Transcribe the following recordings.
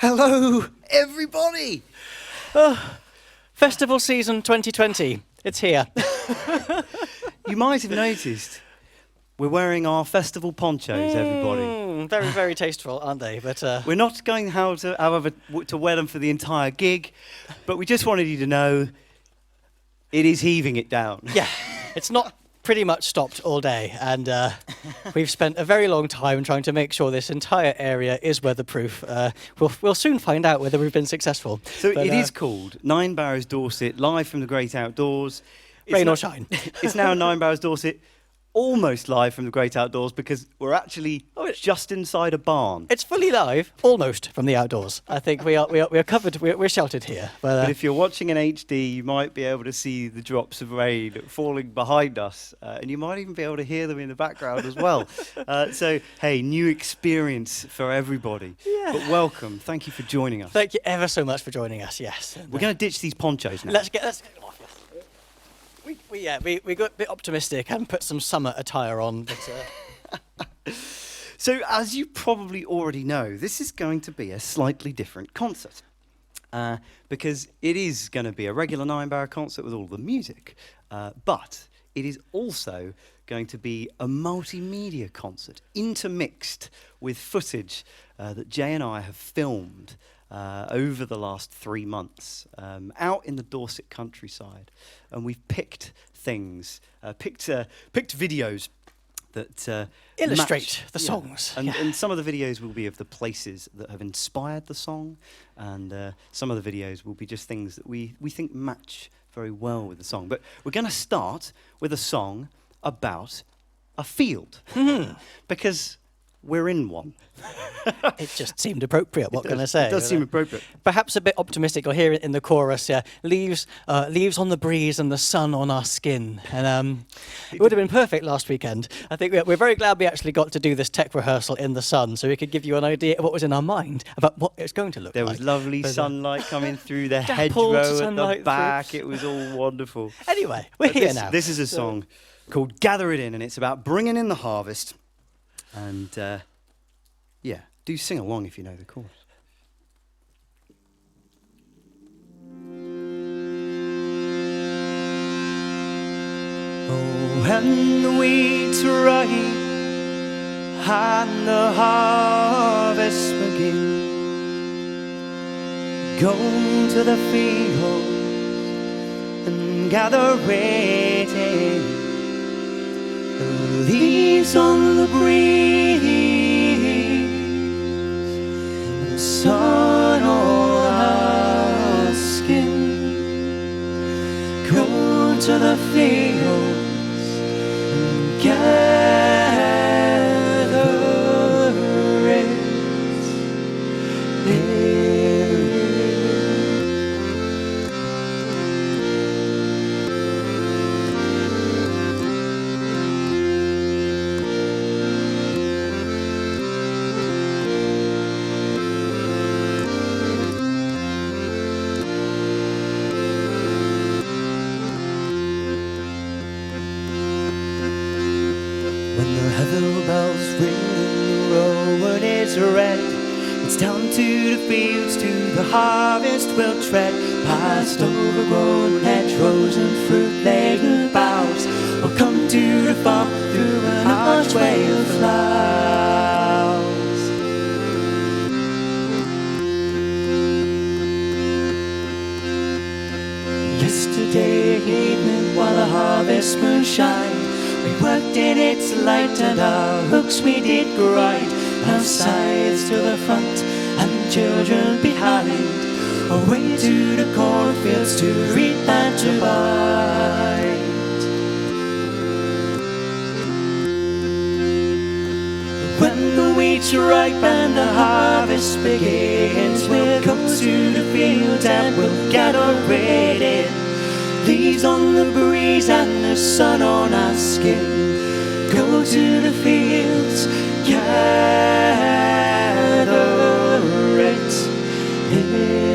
Hello, everybody! Festival season 2020. It's here. You might have noticed we're wearing our festival ponchos, everybody. Very, very tasteful, aren't they? But We're not going, however, to wear them for the entire gig, but we just wanted you to know it is heaving it down. yeah, it's not pretty much stopped all day, and we've spent a very long time trying to make sure this entire area is weatherproof. We'll soon find out whether we've been successful. So it is called Nine Barrows Dorset, live from the great outdoors. Rain or shine. It's now Nine Barrows Dorset, almost live from the great outdoors, because we're actually just inside a barn. It's fully live, almost from the outdoors. I think we are covered. We're sheltered here. But if you're watching in HD, you might be able to see the drops of rain falling behind us, and you might even be able to hear them in the background as well. So, hey, new experience for everybody. Yeah. But welcome. Thank you for joining us. Thank you ever so much for joining us. Yes. We're going to ditch these ponchos now. Let's get them off. Yes. We got a bit optimistic and put some summer attire on. But, So, as you probably already know, this is going to be a slightly different concert. Because it is going to be a regular Nine Barrow concert with all the music, but it is also going to be a multimedia concert, intermixed with footage that Jay and I have filmed over the last 3 months out in the Dorset countryside. And we've picked things, picked videos that illustrate match the songs. And some of the videos will be of the places that have inspired the song, and some of the videos will be just things that we think match very well with the song. But we're going to start with a song about a field, because we're in one. It just seemed appropriate. What can I say? It does seem appropriate. Perhaps a bit optimistic. You'll hear it in the chorus. Yeah, leaves on the breeze and the sun on our skin. And it would have been perfect last weekend. I think we're very glad we actually got to do this tech rehearsal in the sun, so we could give you an idea of what was in our mind about what it's going to look like. There was lovely sunlight coming through the hedgerow at the back. Through. It was all wonderful. Anyway, we're here now. This is a song called "Gather It In," and it's about bringing in the harvest. And yeah, do sing along if you know the chorus. Oh, when the wheat's ripe and the harvest begin, go to the field and gather it in. The leaves on the breeze, the sun on our skin. Go to the fields and gather it in. When the heather bells ring and the rowan is red, it's down to the fields, to the harvest we'll tread. Past overgrown hedgerows and fruit-laden boughs, we'll come to the farm through an archway of flowers. Yesterday evening, while the harvest moon shined, we worked in its light and our hooks we did grind. Our scythes to the front and children behind, away to the cornfields to reap and to bind. When the wheat's ripe and the harvest begins, we'll go to the fields and we'll gather it in. Leaves on the breeze and the sun on our skin. Go to the fields, gather it in.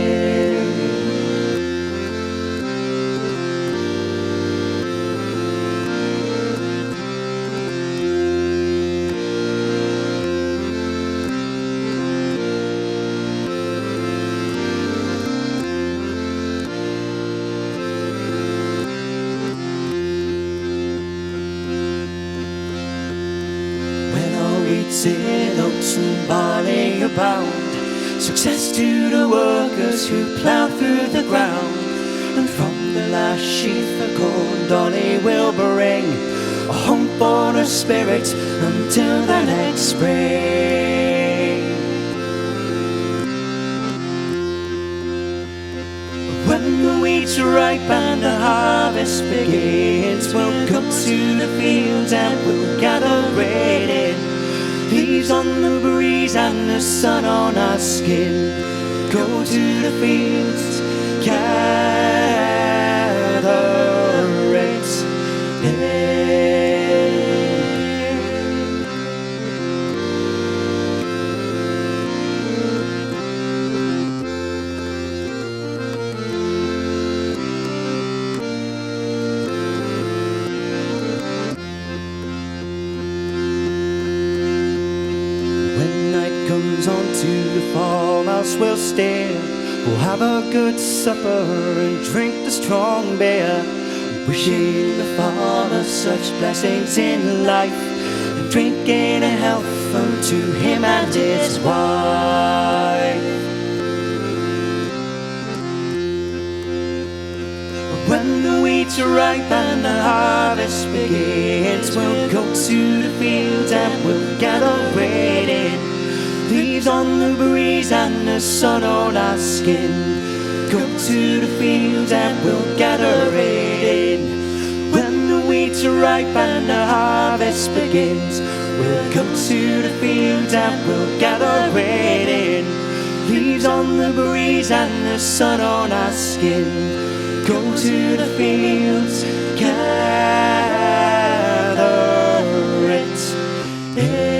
and barley abound. Success to the workers who plough through the ground. And from the last sheaf of corn Dolly will bring a home for her spirit until the next spring. When the wheat's ripe and the harvest begins, we'll come to the fields and we'll gather it in. Leaves on the breeze and the sun on our skin. Go to the fields, gather it in. Comes on to the farmhouse we'll stay. We'll have a good supper and drink the strong beer, wishing the farmer such blessings in life, and drinking a health unto him and his wife. When the wheat's ripe and the harvest begins, we'll go to the fields and we'll gather it in. Leaves on the breeze and the sun on our skin. Go to the fields and we'll gather it in. When the wheat's ripe and the harvest begins, we'll go to the fields and we'll gather it in. Leaves on the breeze and the sun on our skin. Go to the fields, gather it in.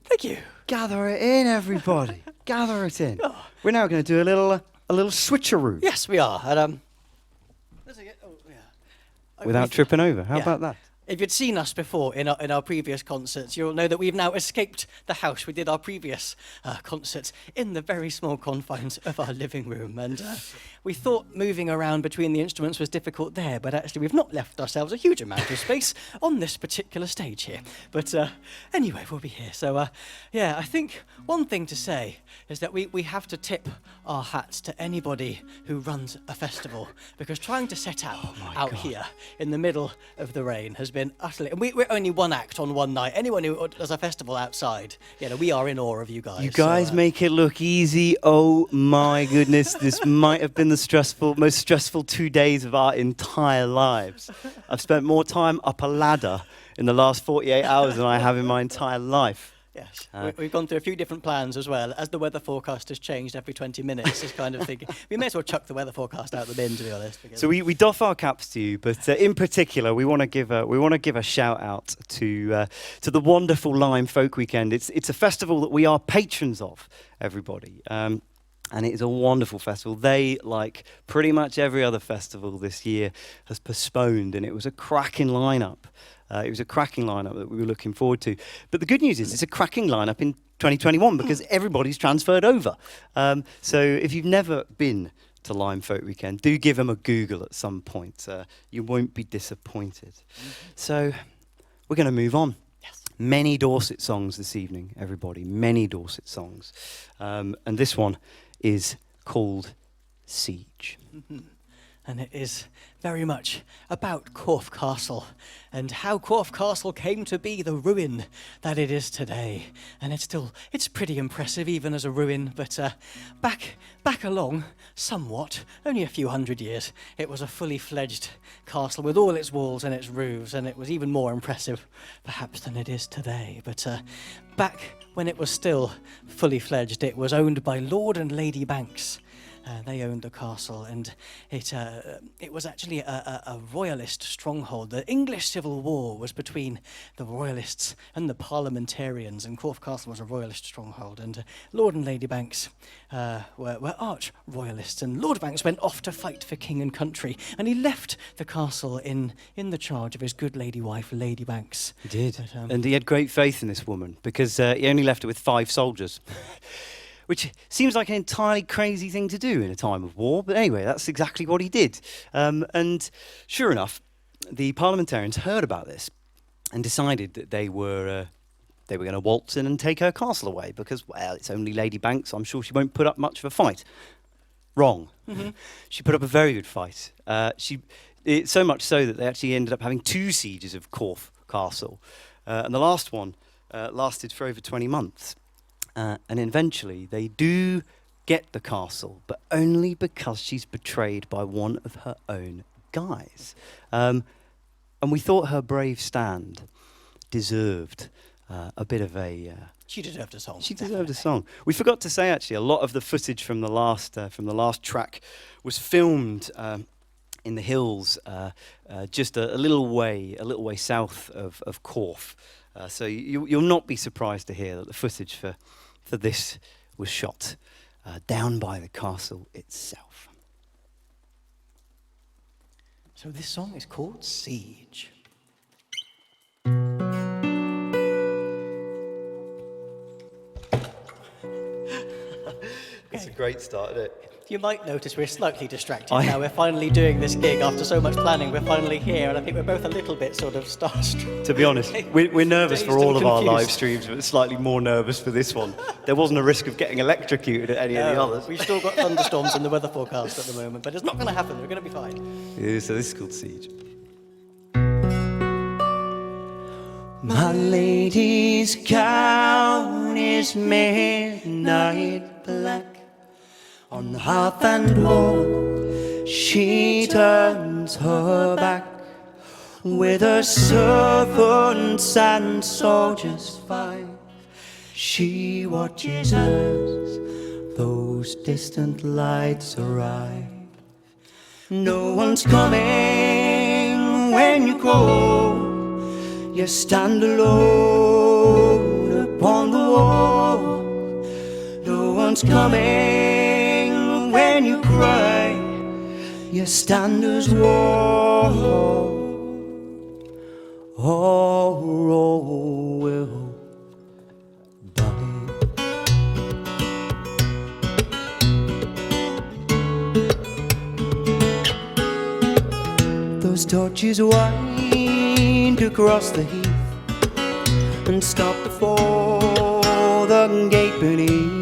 Thank you. Gather it in, everybody. Gather it in. We're now going to do a little switcheroo. Yes, we are. And, without tripping over. How Yeah. about that? If you'd seen us before in our previous concerts, you'll know that we've now escaped the house. We did our previous concerts in the very small confines of our living room. And we thought moving around between the instruments was difficult there, but actually we've not left ourselves a huge amount of space on this particular stage here. But anyway, we'll be here. So, yeah, I think one thing to say is that we have to tip our hats to anybody who runs a festival, because trying to set out here in the middle of the rain has been utterly... And we're only one act on one night. Anyone who does a festival outside, we are in awe of you guys. You guys make it look easy. Oh my goodness, this might have been the most stressful 2 days of our entire lives. I've spent more time up a ladder in the last 48 hours than I have in my entire life. Yes, we've gone through a few different plans as well. As the weather forecast has changed every 20 minutes, this kind of thing. We may as well chuck the weather forecast out the bin, to be honest. So we doff our caps to you, but in particular, we want to give a shout out to the wonderful Lyme Folk Weekend. It's a festival that we are patrons of, everybody. And it is a wonderful festival. They, like pretty much every other festival this year, has postponed, and it was a cracking lineup. It was a cracking lineup that we were looking forward to. But the good news is it's a cracking lineup in 2021 because everybody's transferred over. So if you've never been to Lyme Folk Weekend, do give them a Google at some point. You won't be disappointed. So we're going to move on. Yes. Many Dorset songs this evening, everybody. Many Dorset songs. And this one is called Siege. Mm-hmm. And it is very much about Corfe Castle and how Corfe Castle came to be the ruin that it is today. And it's pretty impressive even as a ruin, but back along somewhat, only a few hundred years, it was a fully fledged castle with all its walls and its roofs, and it was even more impressive perhaps than it is today. But back when it was still fully fledged, it was owned by Lord and Lady Banks. They owned the castle, and it was actually a royalist stronghold. The English Civil War was between the royalists and the parliamentarians, and Corfe Castle was a royalist stronghold. And Lord and Lady Banks were arch royalists, and Lord Banks went off to fight for king and country, and he left the castle in the charge of his good lady wife, Lady Banks. He did, But, and he had great faith in this woman because he only left her with 5 soldiers. Which seems like an entirely crazy thing to do in a time of war, but anyway, that's exactly what he did. And sure enough, the parliamentarians heard about this and decided that they were going to waltz in and take her castle away because, well, it's only Lady Banks. I'm sure she won't put up much of a fight. Wrong. Mm-hmm. She put up a very good fight. So much so that they actually ended up having 2 sieges of Corfe Castle, and the last one lasted for over 20 months. And eventually they do get the castle, but only because she's betrayed by one of her own guys. And we thought her brave stand deserved a bit of a... She deserved a song. She deserved a song. We forgot to say, actually, a lot of the footage from the last track was filmed in the hills, just a little way south of Corfe. So you'll not be surprised to hear that the footage for this was shot down by the castle itself. So this song is called Siege. It's a great start, isn't it? You might notice we're slightly distracted now. We're finally doing this gig after so much planning. We're finally here, and I think we're both a little bit sort of starstruck. To be honest, we're nervous for all of our confused. live streams, but slightly more nervous for this one. There wasn't a risk of getting electrocuted at any of the others. We've still got thunderstorms in the weather forecast at the moment, but it's not going to happen. We're going to be fine. Yeah, so this is called Siege. My lady's gown is midnight black. On hearth and wall, she turns her back. With her servants and soldiers 5, she watches as those distant lights arrive. No one's coming when you go. You stand alone upon the wall. No one's coming when you cry. You stand as wall. All will die. Those torches wind across the heath and stop before the gate beneath.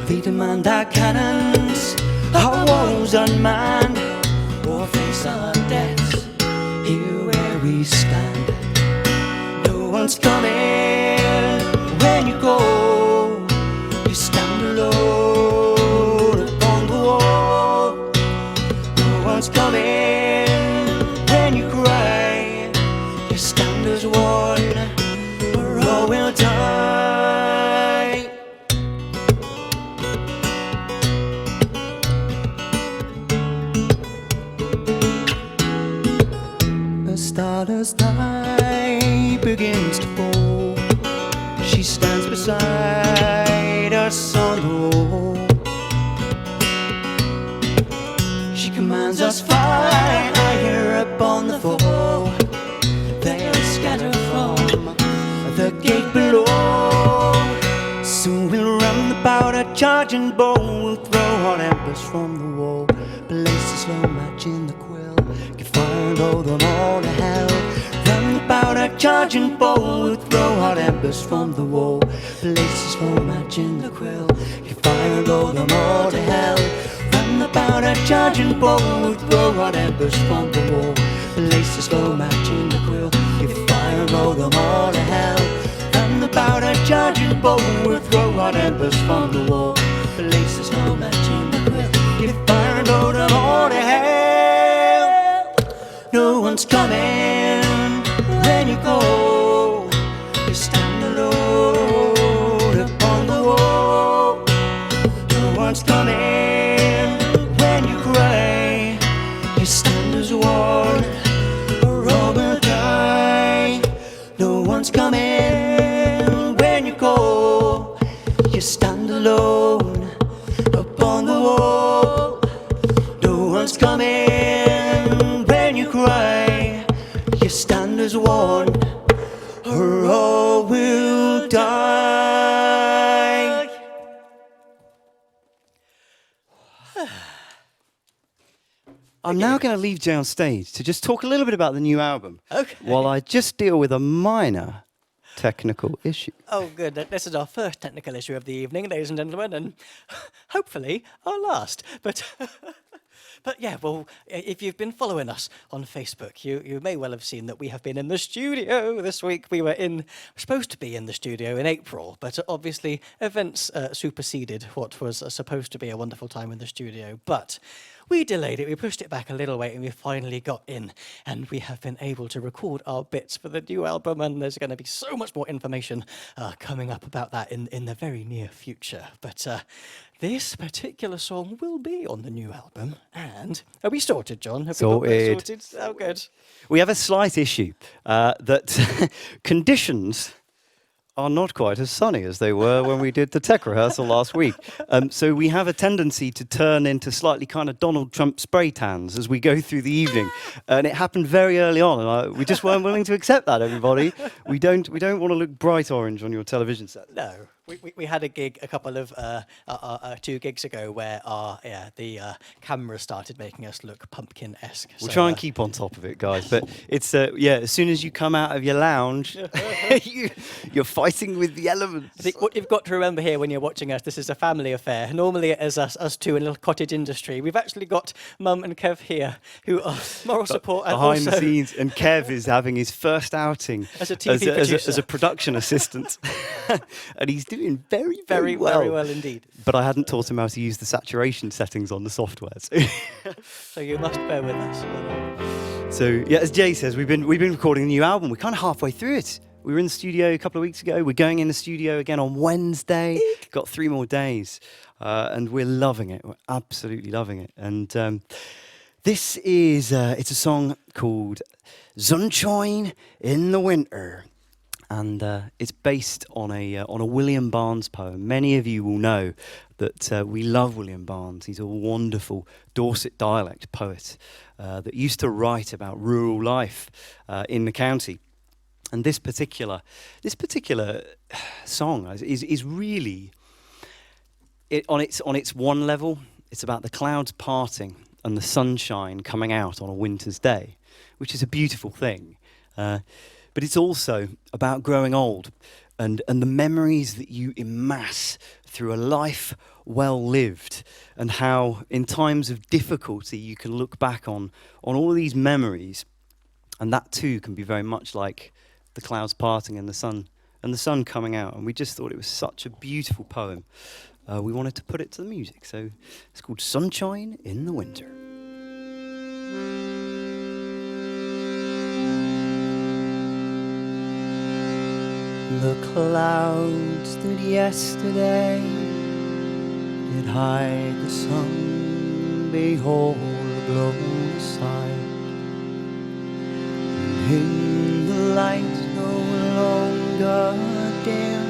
They demand our cannons, our walls unmanned, or face our deaths here where we stand. No one's coming when you go. You stand alone upon the wall. No one's coming when you cry. You stand as one, or all will die. As night begins to fall, she stands beside us on the wall. She commands us fire upon the foe. They'll scatter from the gate below. Soon we'll run the powder, charge and bow. We'll throw hot embers from the wall. Place a slow match in the quill. Get fire and blow them all to hell. Run the powder, charge and bow. We'll throw hot embers from the wall. Place a slow match in the quill. Get fire and blow them all to hell. Run the powder, charge and bow. We'll throw hot embers from the wall. Place a slow match in the quill. Get fire and blow them all to hell. Run the powder, charge and bow. We'll throw hot embers from the wall. Place a slow match in the quill. Get fire and blow them all to hell. No one's coming when you go. You stand alone upon the wall. stand as one, or all will die. I'm now going to leave Jay on stage to just talk a little bit about the new album, Okay. while I just deal with a minor technical issue. Oh, good. This is our first technical issue of the evening, ladies and gentlemen, and hopefully our last. But yeah, well, if you've been following us on Facebook, you may well have seen that we have been in the studio this week. We were supposed to be in the studio in April, but obviously events superseded what was supposed to be a wonderful time in the studio. But we delayed it, we pushed it back a little way, and we finally got in. And we have been able to record our bits for the new album, and there's going to be so much more information coming up about that in the very near future. But this particular song will be on the new album. And are we sorted, John? Have we got that sorted? Oh, good. We have a slight issue that conditions are not quite as sunny as they were when we did the tech rehearsal last week. So we have a tendency to turn into slightly kind of Donald Trump spray tans as we go through the evening. And it happened very early on, and we just weren't willing to accept that, everybody. We don't want to look bright orange on your television set. No. We had a gig a couple of 2 gigs ago where the camera started making us look pumpkin-esque. We'll try and keep on top of it, guys. But it's as soon as you come out of your lounge, you're fighting with the elements. I think what you've got to remember here when you're watching us, this is a family affair. Normally it is us two in a little cottage industry. We've actually got Mum and Kev here, who are moral support and behind also the scenes. And Kev is having his first outing as a TV producer, as a production assistant, and he's doing very well indeed. But I hadn't taught him how to use the saturation settings on the software. So you must bear with us. So yeah, as Jay says, we've been recording a new album. We're kind of halfway through it. We were in the studio a couple of weeks ago. We're going in the studio again on Wednesday. Got 3 more days, and we're loving it. We're absolutely loving it. And this is it's a song called "Sunshine in the Winter." And it's based on a William Barnes poem. Many of you will know that we love William Barnes. He's a wonderful Dorset dialect poet that used to write about rural life in the county. And this particular song is really on its one level. It's about the clouds parting and the sunshine coming out on a winter's day, which is a beautiful thing. But it's also about growing old and the memories that you amass through a life well lived, and how in times of difficulty you can look back on all of these memories, and that too can be very much like the clouds parting and the sun coming out. And we just thought it was such a beautiful poem. We wanted to put it to the music, so it's called "Sunshine in the Winter." The clouds that yesterday did hide the sun, behold, blow aside, and in the light no longer dim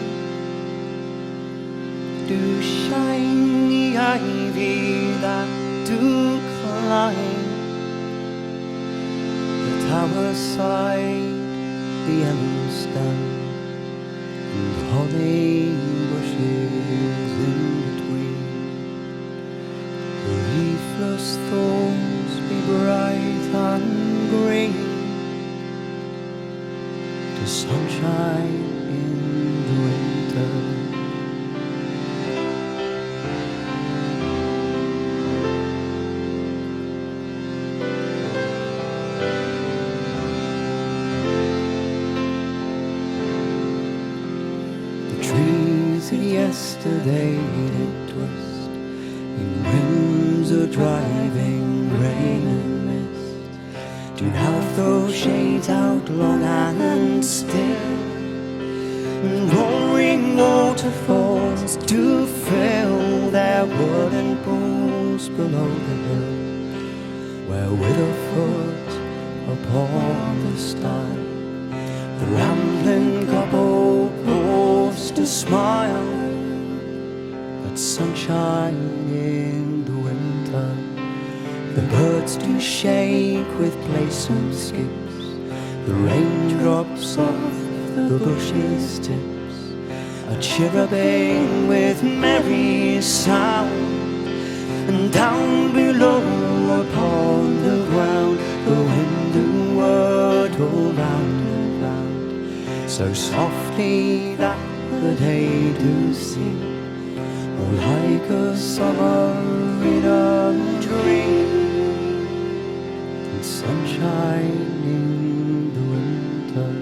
do shine the ivy that do climb the tower side, the elm stem, and holly bushes in between. The leafless thorns be bright and green, the sunshine in the winter. Yesterday did twist in winds of driving rain and mist, do now throw shades out long and still, and roaring waterfalls do fill their wooden pools below the hill, where with a foot upon the stile the rambling couple paused to smile at sunshine in the winter. The birds do shake with placid skips, The raindrops off the bushes' tips are chirruping with merry sound. And down below upon the ground the wind and word all round and round, so softly that the day do sing, oh, like a summer in a dream, and sunshine in the winter.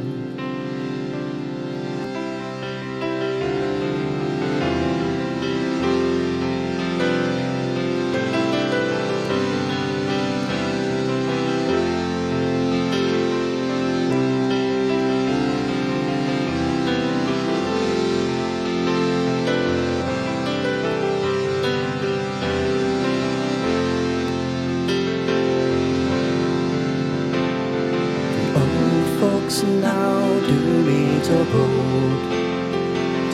Folks now do meet abroad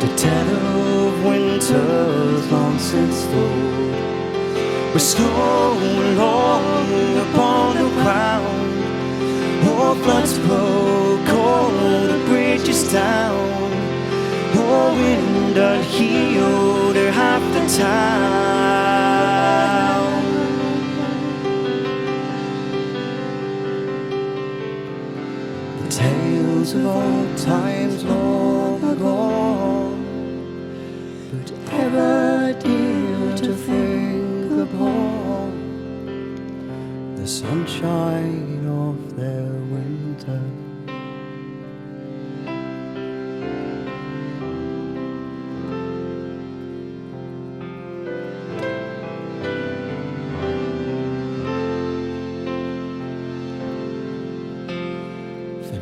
to tell of winters long since thawed, with snow long upon the ground, or floods broke all the bridges down, or wind unhealed or half the town. Tales of old times long agone, but ever dear to think upon, the sunshine of their winter.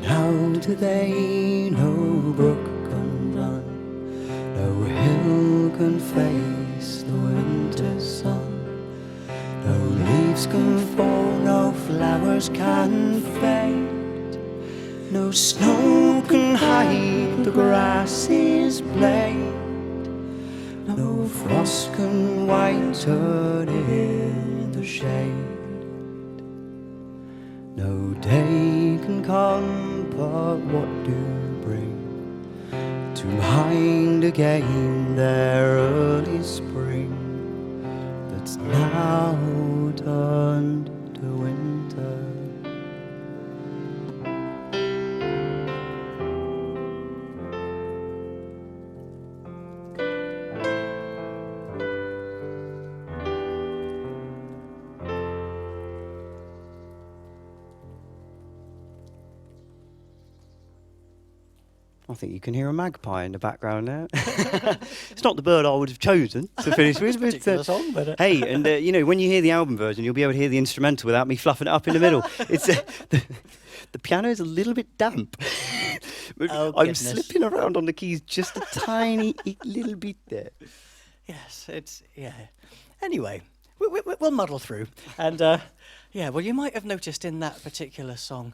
Now today no brook can run, no hill can face the winter sun, no leaves can fall, no flowers can fade, no snow can hide the grass's blade, no frost can whiten in the shade. No day can come but what do bring to mind again their early spring that's now turned to winter. I think you can hear a magpie in the background now. It's not the bird I would have chosen to finish with, but, song, but hey, and you know, when you hear the album version, you'll be able to hear the instrumental without me fluffing it up in the middle. It's the piano is a little bit damp. Oh, I'm goodness. slipping around on the keys just a tiny little bit there. Yes, it's, yeah. Anyway, we'll muddle through. And, yeah, well, you might have noticed in that particular song,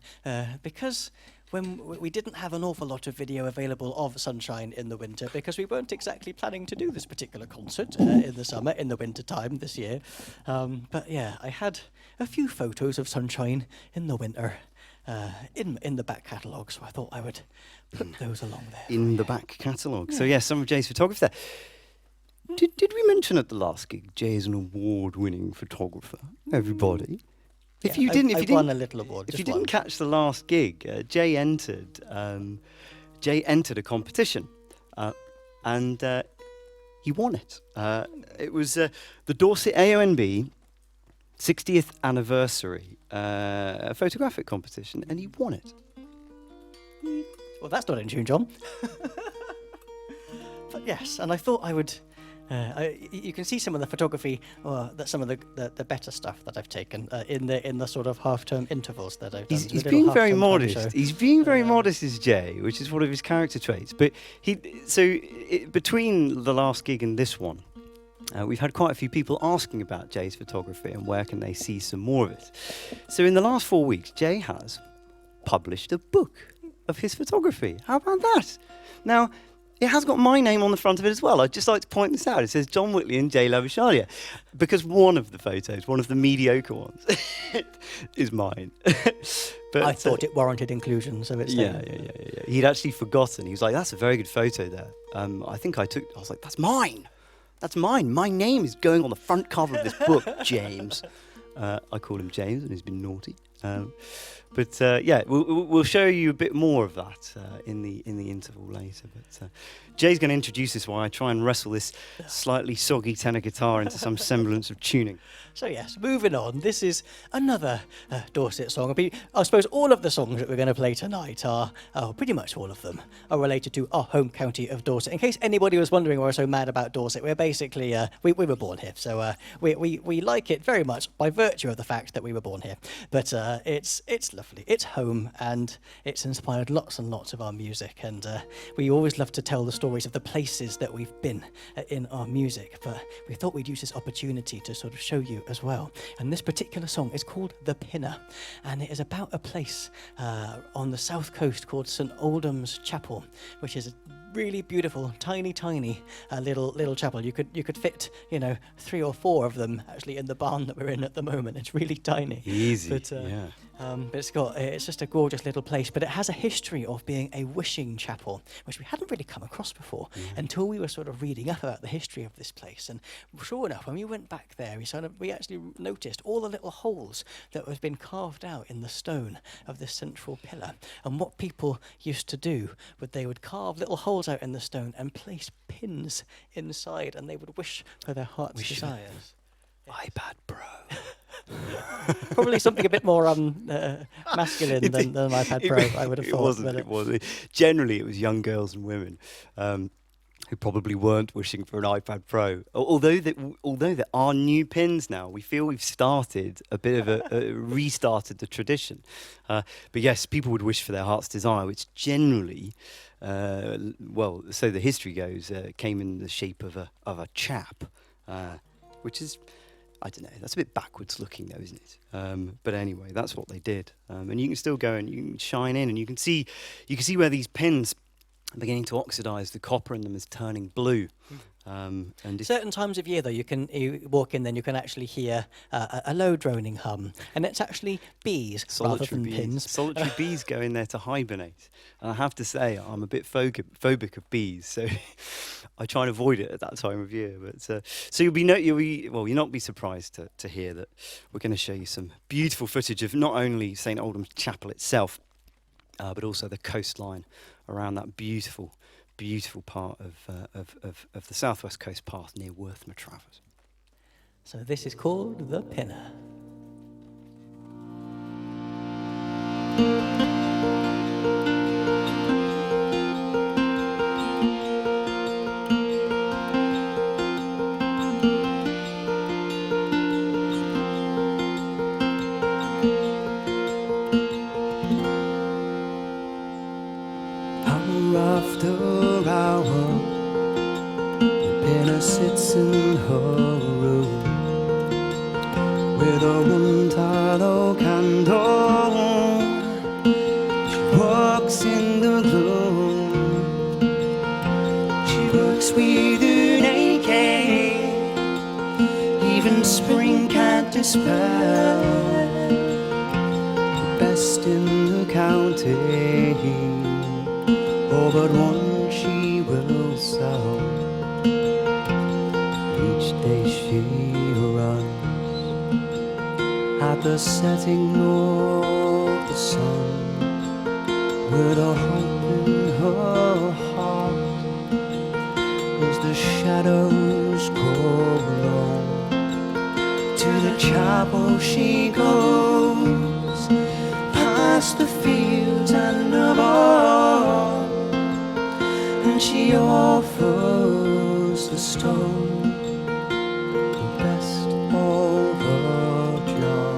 because when we didn't have an awful lot of video available of Sunshine in the Winter, because we weren't exactly planning to do this particular concert in the summer, in the winter time this year. But, yeah, I had a few photos of Sunshine in the winter in the back catalogue, so I thought I would put those along there. In the back catalogue. So, yes, some of Jay's photography there. Did we mention at the last gig Jay is an award-winning photographer? Everybody. If you didn't, won a little award. If you didn't catch the last gig, Jay entered a competition, and he won it. It was the Dorset AONB 60th anniversary photographic competition, and he won it. Well, that's not in tune, John. But yes, and I thought I would. You can see some of the photography, or some of the better stuff that I've taken in the sort of half-term intervals that I've done. He's being very modest. He's being very modest, is Jay, which is one of his character traits. But between the last gig and this one, we've had quite a few people asking about Jay's photography and where can they see some more of it. So in the last 4 weeks, Jay has published a book of his photography. How about that? Now, it has got my name on the front of it as well. I'd just like to point this out. It says John Whitley and J. Lavashalia, because one of the photos, one of the mediocre ones, is mine. But I thought it warranted inclusion, so it's yeah. He'd actually forgotten. He was like, "That's a very good photo there." I think I was like, "That's mine. That's mine. My name is going on the front cover of this book, James." I call him James, and he's been naughty. But yeah, we'll show you a bit more of that in the interval later. But Jay's going to introduce this while I try and wrestle this slightly soggy tenor guitar into some semblance of tuning. So yes, moving on. This is another Dorset song. I suppose all of the songs that we're going to play tonight are, pretty much all of them, are related to our home county of Dorset. In case anybody was wondering why we're so mad about Dorset, we're basically, we were born here. So we like it very much by virtue of the fact that we were born here. But it's lovely. It's home, and it's inspired lots and lots of our music. And we always love to tell the stories of the places that we've been in our music. But we thought we'd use this opportunity to sort of show you as well. And this particular song is called The Pinner, and it is about a place on the south coast called St Aldham's Chapel, which is a really beautiful, tiny little chapel. You could fit 3 or 4 of them actually in the barn that we're in at the moment. It's really tiny. Easy, but, yeah. But it's just a gorgeous little place. But it has a history of being a wishing chapel, which we hadn't really come across before until we were sort of reading up about the history of this place. And sure enough, when we went back there, we actually noticed all the little holes that have been carved out in the stone of this central pillar. And what people used to do was they would carve little holes out in the stone and place pins inside, and they would wish for their heart's desires. iPad Pro. Probably something a bit more masculine than iPad Pro, I would have thought. It wasn't. Generally, it was young girls and women who probably weren't wishing for an iPad Pro. Although there are new pins now, we feel we've started a bit of restarted the tradition. But yes, people would wish for their heart's desire, which generally, so the history goes, came in the shape of a chap, which is, I don't know, that's a bit backwards looking though, isn't it? But anyway, that's what they did. And you can still go and you can shine in, and you can see where these pins are beginning to oxidise. The copper in them is turning blue. And certain times of year, though, you walk in, then you can actually hear a low droning hum, and it's actually bees rather than pins. Solitary bees go in there to hibernate, and I have to say I'm a bit phobic of bees, so I try and avoid it at that time of year. But so you'll not be surprised to hear that we're going to show you some beautiful footage of not only St Aldham's Chapel itself, but also the coastline around that beautiful part of the southwest coast path near Worth Matravers. So this is called The Pinner. After hour, the pinner sits in her room with a one-tallow candle. She walks in the gloom. She works with an AK. Even spring can't dispel the best in the county. Oh, but one she will sell. Each day she runs at the setting of the sun, with a hope in her heart as the shadows go on. To the chapel she goes, past the fields and the barn, and she offers the stone, the best of her jar.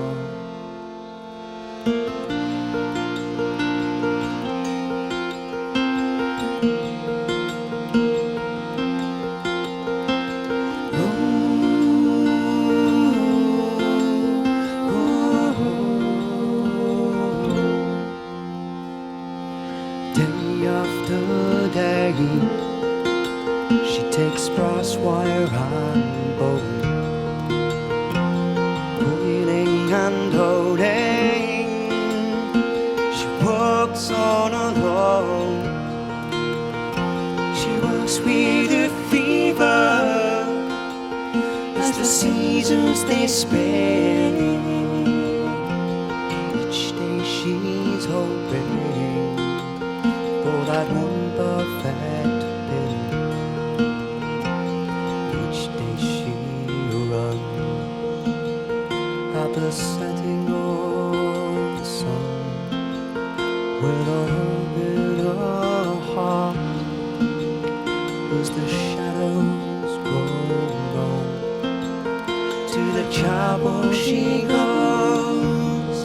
Day after day, makes brass wire and bone, pulling and holding. She walks on alone. She works with a fever as the seasons they spin. Each day she's hoping for that one perfect pin. Each day she runs at the setting of the sun, with a hope in her heart as the shadows grow long. To the chapel she goes,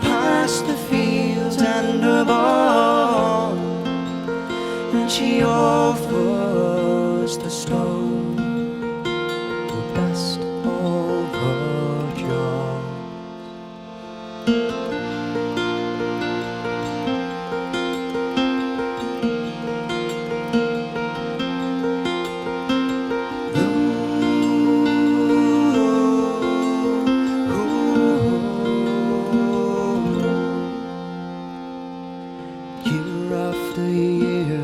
past the fields and the barn, and she offers the stone the best of her jars. Year after year,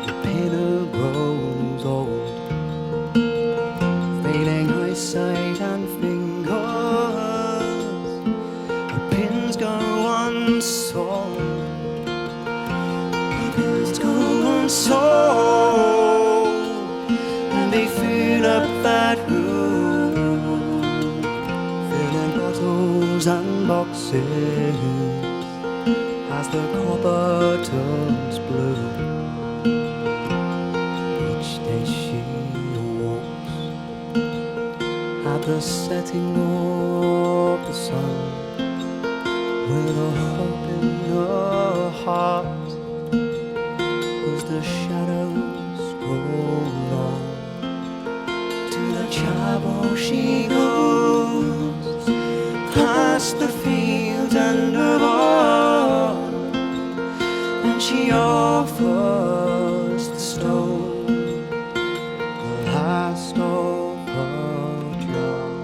the pinner grows old, failing eyesight and fingers. Her pins go unsold, her pins go unsold, and they fill up that room, filling bottles and boxes as the copper turns blue. Each day she walks at the setting of the sun, with a hope in her heart as the shadows grow long. To the chapel she goes, past the fields and the barn, and she offers the stone, the last of her jars.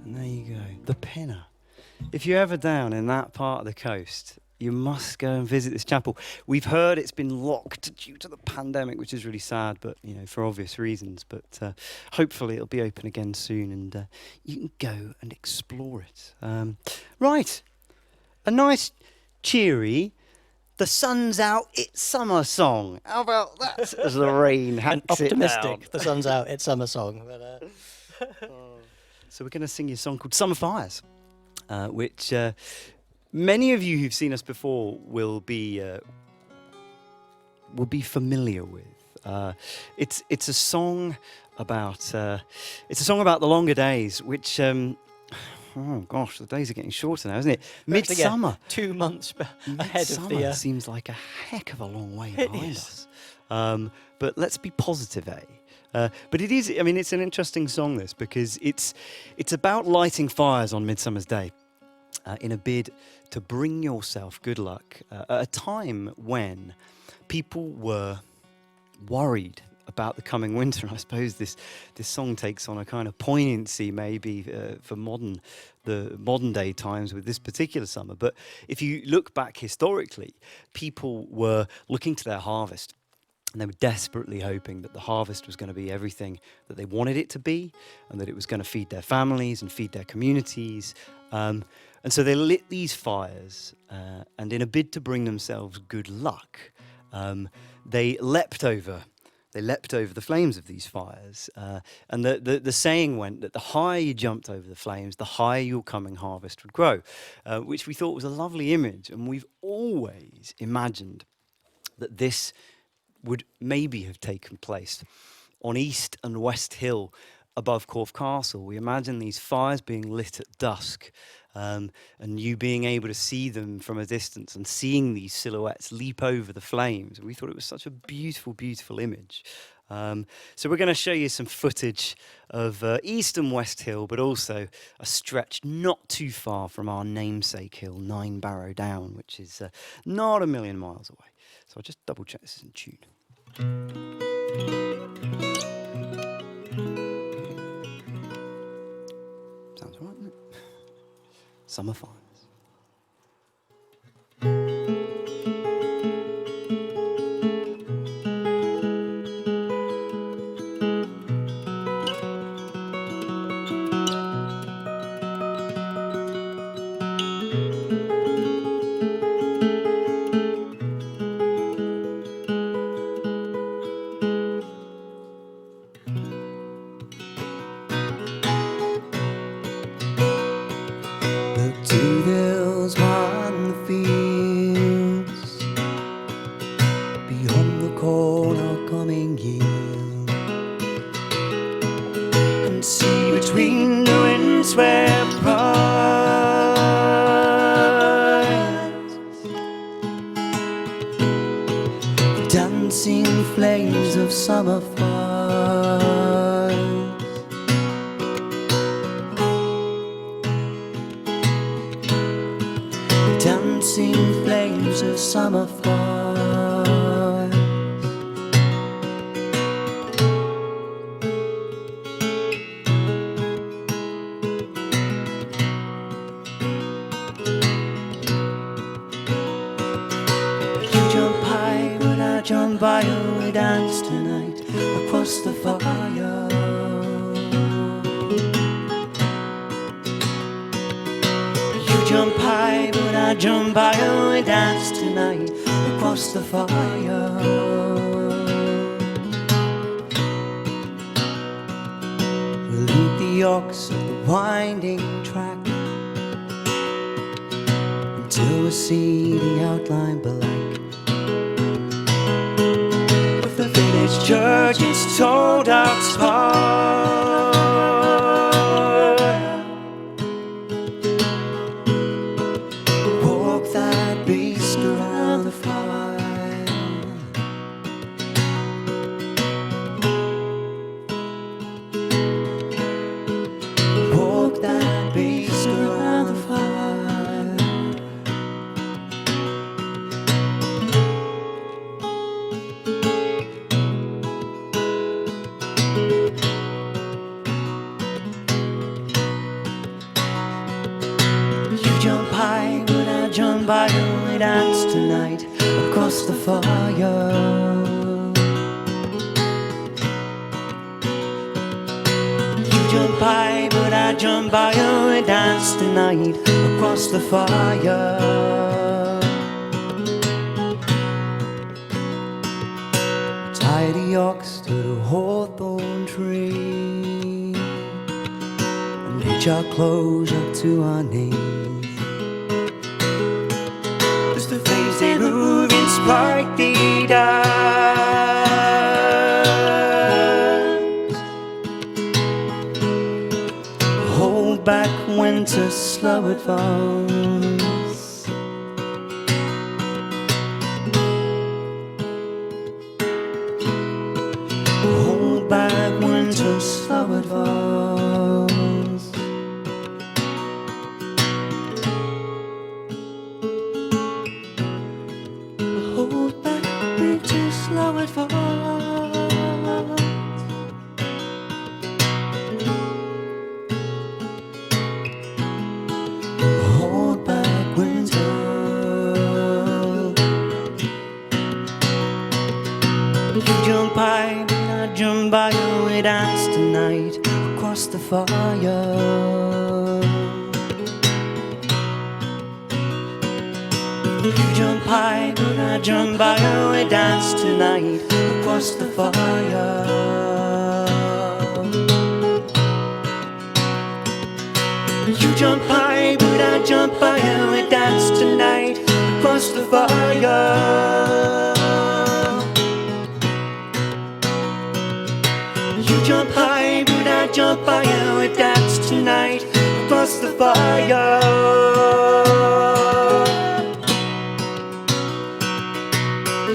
And there you go, the Pinner. If you're ever down in that part of the coast, you must go and visit this chapel. We've heard it's been locked due to the pandemic, which is really sad, but for obvious reasons. But hopefully it'll be open again soon, and you can go and explore it. Right, a nice, cheery, the sun's out, it's summer song. How about that? As the rain An hacks it down. optimistic, the sun's out, it's summer song. But, So we're going to sing you a song called Summer Fires, which many of you who've seen us before will be familiar with. It's a song about the longer days, which oh gosh, the days are getting shorter now, isn't it? Midsummer. Yeah, 2 months ahead of the. Seems like a heck of a long way It behind is. us. But let's be positive, eh? But it is. I mean, it's an interesting song, this, because it's about lighting fires on Midsummer's Day, in a bid to bring yourself good luck at a time when people were worried about the coming winter. I suppose this song takes on a kind of poignancy, maybe for the modern day times with this particular summer. But if you look back historically, people were looking to their harvest. And they were desperately hoping that the harvest was going to be everything that they wanted it to be, and that it was going to feed their families and feed their communities. And so they lit these fires, and in a bid to bring themselves good luck, they leapt over the flames of these fires. And the saying went that the higher you jumped over the flames, the higher your coming harvest would grow, which we thought was a lovely image. And we've always imagined that this would maybe have taken place on East and West Hill above Corfe Castle. We imagine these fires being lit at dusk, and you being able to see them from a distance and seeing these silhouettes leap over the flames. We thought it was such a beautiful, beautiful image. So we're going to show you some footage of East and West Hill, but also a stretch not too far from our namesake hill, Nine Barrow Down, which is not a million miles away. So I'll just double check this is in tune. Sounds right, doesn't it? Summer fires. To the hills behind the fields, beyond the corn our coming yield, and see between the windswept pines the dancing flames of summer fires. Dancing flames of summer fires. You jump high, but I jump by you. We dance tonight across the fire. Jump high, but I jump by you. We dance tonight across the fire. We'll lead the ox up the winding track until we see the outline black of the village church, its tolled out spire. Around the fire, walk that beast around the fire. You jump high, but I jump by you. We dance tonight across the fire. You jump high, but I jump by you. We dance tonight across the fire. Tie the ox to the hawthorn tree and hitch our clothes up to our knees. The flames they move in sprightly dance. Hold back winter's slow advance. Hold back winter's slow advance. Hold back winter's slow advance. Hold back winter. You jump high, but I jump by you. We dance tonight across the fire. You jump high, but I jump higher. We dance tonight across the fire. You jump high, but I jump higher. We dance tonight across the fire. You jump high, but I jump higher. We dance tonight across the fire.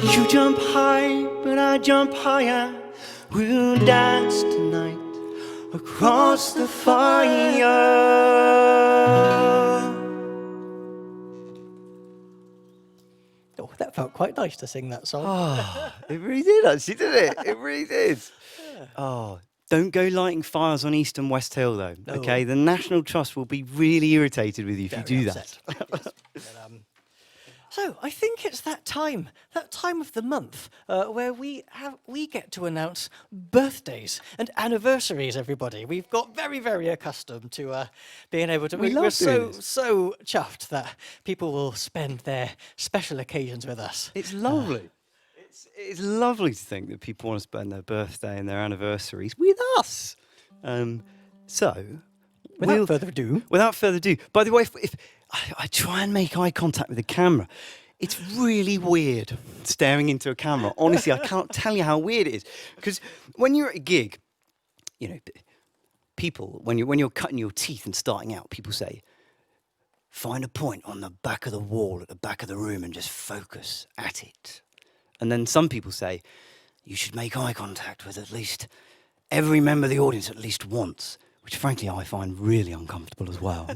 You jump high, but I jump higher. We'll dance tonight across the fire. Oh, that felt quite nice to sing that song. Oh, it really did, actually, didn't it? It really did. Oh, don't go lighting fires on East and West Hill, though. No. Okay, the National Trust will be really irritated with you if you Very do upset. that. But, so I think it's that time of the month where we get to announce birthdays and anniversaries. Everybody, we've got very, very accustomed to being able to. We We're love so doing this. so chuffed that people will spend their special occasions with us. It's lovely. It's lovely to think that people want to spend their birthday and their anniversaries with us. So, Without further ado, without further ado, by the way, if I try and make eye contact with the camera, it's really weird staring into a camera. Honestly, I can't tell you how weird it is. Because when you're at a gig, you know, people, when you're cutting your teeth and starting out, people say, find a point on the back of the wall at the back of the room and just focus at it. And then some people say, you should make eye contact with at least every member of the audience at least once, which frankly I find really uncomfortable as well.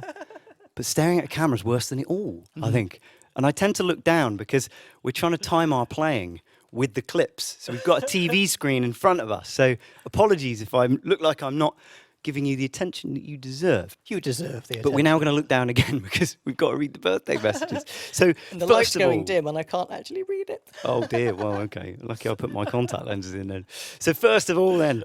But staring at a camera is worse than it all, I think. And I tend to look down because we're trying to time our playing with the clips. So we've got a TV screen in front of us. So apologies if I look like I'm not giving you the attention that you deserve. you deserve the attention. But we're now going to look down again because we've got to read the birthday messages. So And the light's first of going all, dim and I can't actually read it. oh dear, well, okay. Lucky I put my contact lenses in then. So first of all then,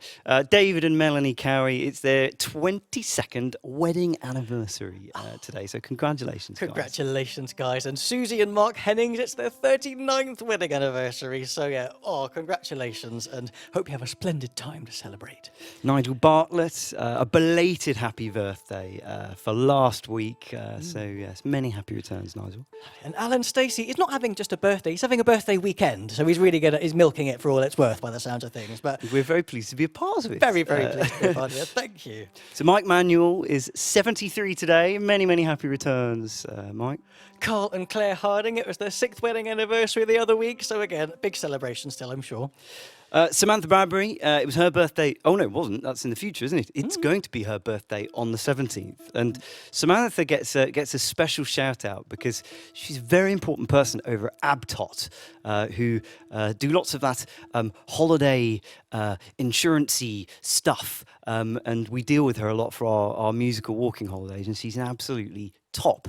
David and Melanie Cowie, it's their 22nd wedding anniversary today. So congratulations, guys. Congratulations, guys. And Susie and Mark Hennings, it's their 39th wedding anniversary. So, yeah, congratulations. And hope you have a splendid time to celebrate. Nigel Bartlett, a belated happy birthday for last week. So, yes, many happy returns, Nigel. And Alan Stacey is not having just a birthday, he's having a birthday weekend. So he's really he's milking it for all it's worth by the sounds of things. But We're very pleased to be a part of it. very, very pleased to be a part of it. Thank you. So Mike Manuel is 73 today. Many, many happy returns, Mike. Carl and Claire Harding, it was their 6th wedding anniversary the other week. So again, big celebration still, I'm sure. Samantha Bradbury, it was her birthday. Oh, no, it wasn't. That's in the future, isn't it? It's going to be her birthday on the 17th. And Samantha gets a special shout out because she's a very important person over at Abtot, who do lots of that holiday insurance-y stuff. And we deal with her a lot for our musical walking holidays. And she's an absolutely top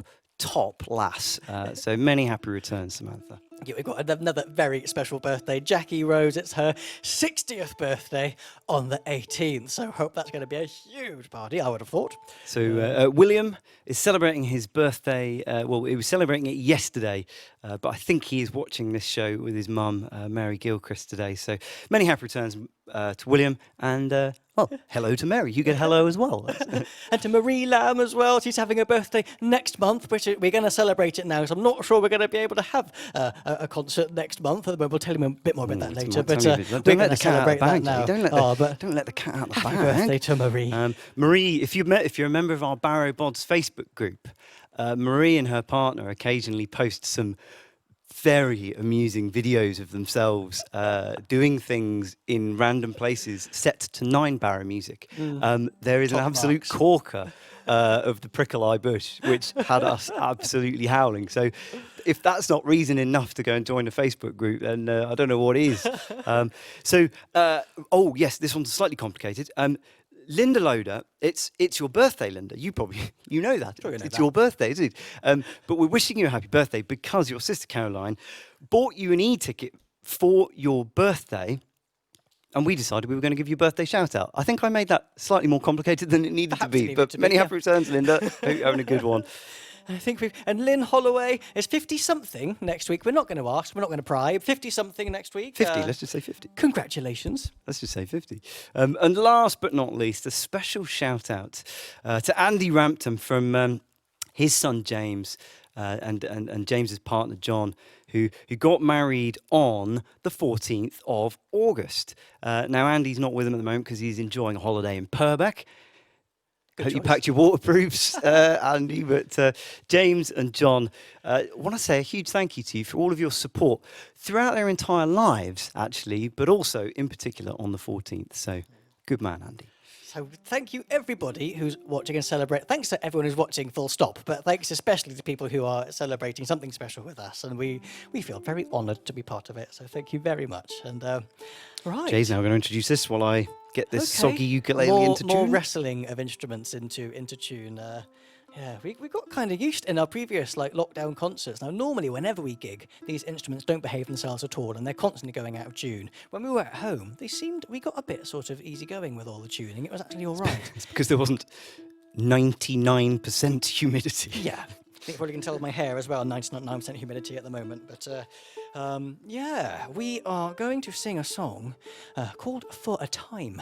lass. So many happy returns, Samantha. Yeah, we've got another very special birthday. Jackie Rose, it's her 60th birthday on the 18th. So hope that's going to be a huge party, I would have thought. So William is celebrating his birthday. Well, he was celebrating it yesterday, but I think he is watching this show with his mum, Mary Gilchrist, today. So many happy returns to William, and well, hello to Mary. You get hello as well. And to Marie Lamb as well. She's having a birthday next month, which we're going to celebrate it now. So I'm not sure we're going to be able to have a concert next month. We'll tell you a bit more about that later. But we're going to celebrate that now. Don't let the cat out the bag. Happy birthday to Marie. Marie, if you're a member of our Barrow Bods Facebook group, Marie and her partner occasionally post some very amusing videos of themselves doing things in random places set to 9 Barrow music. There is an absolute corker of the Prickle Eye Bush, which had us absolutely howling. So if that's not reason enough to go and join the Facebook group, then I don't know what is. Oh yes, this one's slightly complicated. Linda Loader, it's your birthday, Linda. You know that. It's your birthday, isn't it? But we're wishing you a happy birthday because your sister Caroline bought you an e-ticket for your birthday, and we decided we were going to give you a birthday shout out. I think I made that slightly more complicated than it needed to be. But many happy returns, Linda. Hope you're having a good one. I think and Lynn Holloway is 50-something next week. We're not going to ask, we're not going to pry. 50-something next week. 50, let's just say 50. Congratulations. Let's just say 50. And last but not least, a special shout out to Andy Rampton from his son James and James's partner John, who got married on the 14th of August. Now, Andy's not with them at the moment because he's enjoying a holiday in Purbeck. Hope you packed your waterproofs, Andy. But James and John, want to say a huge thank you to you for all of your support throughout their entire lives, actually, but also in particular on the 14th. So, good man, Andy. So thank you everybody who's watching and celebrate. Thanks to everyone who's watching, full stop. But thanks especially to people who are celebrating something special with us. And we feel very honoured to be part of it. So thank you very much. And right. Jay's now going to introduce this while I get this soggy ukulele into tune. More wrestling of instruments into tune. Yeah, we got kind of used in our previous lockdown concerts. Now, normally, whenever we gig, these instruments don't behave themselves at all, and they're constantly going out of tune. When we were at home, we got a bit sort of easygoing with all the tuning. It was actually all right. It's because there wasn't 99% humidity. Yeah. I think you probably can tell with my hair as well, 99% humidity at the moment. But yeah, we are going to sing a song called For a Time.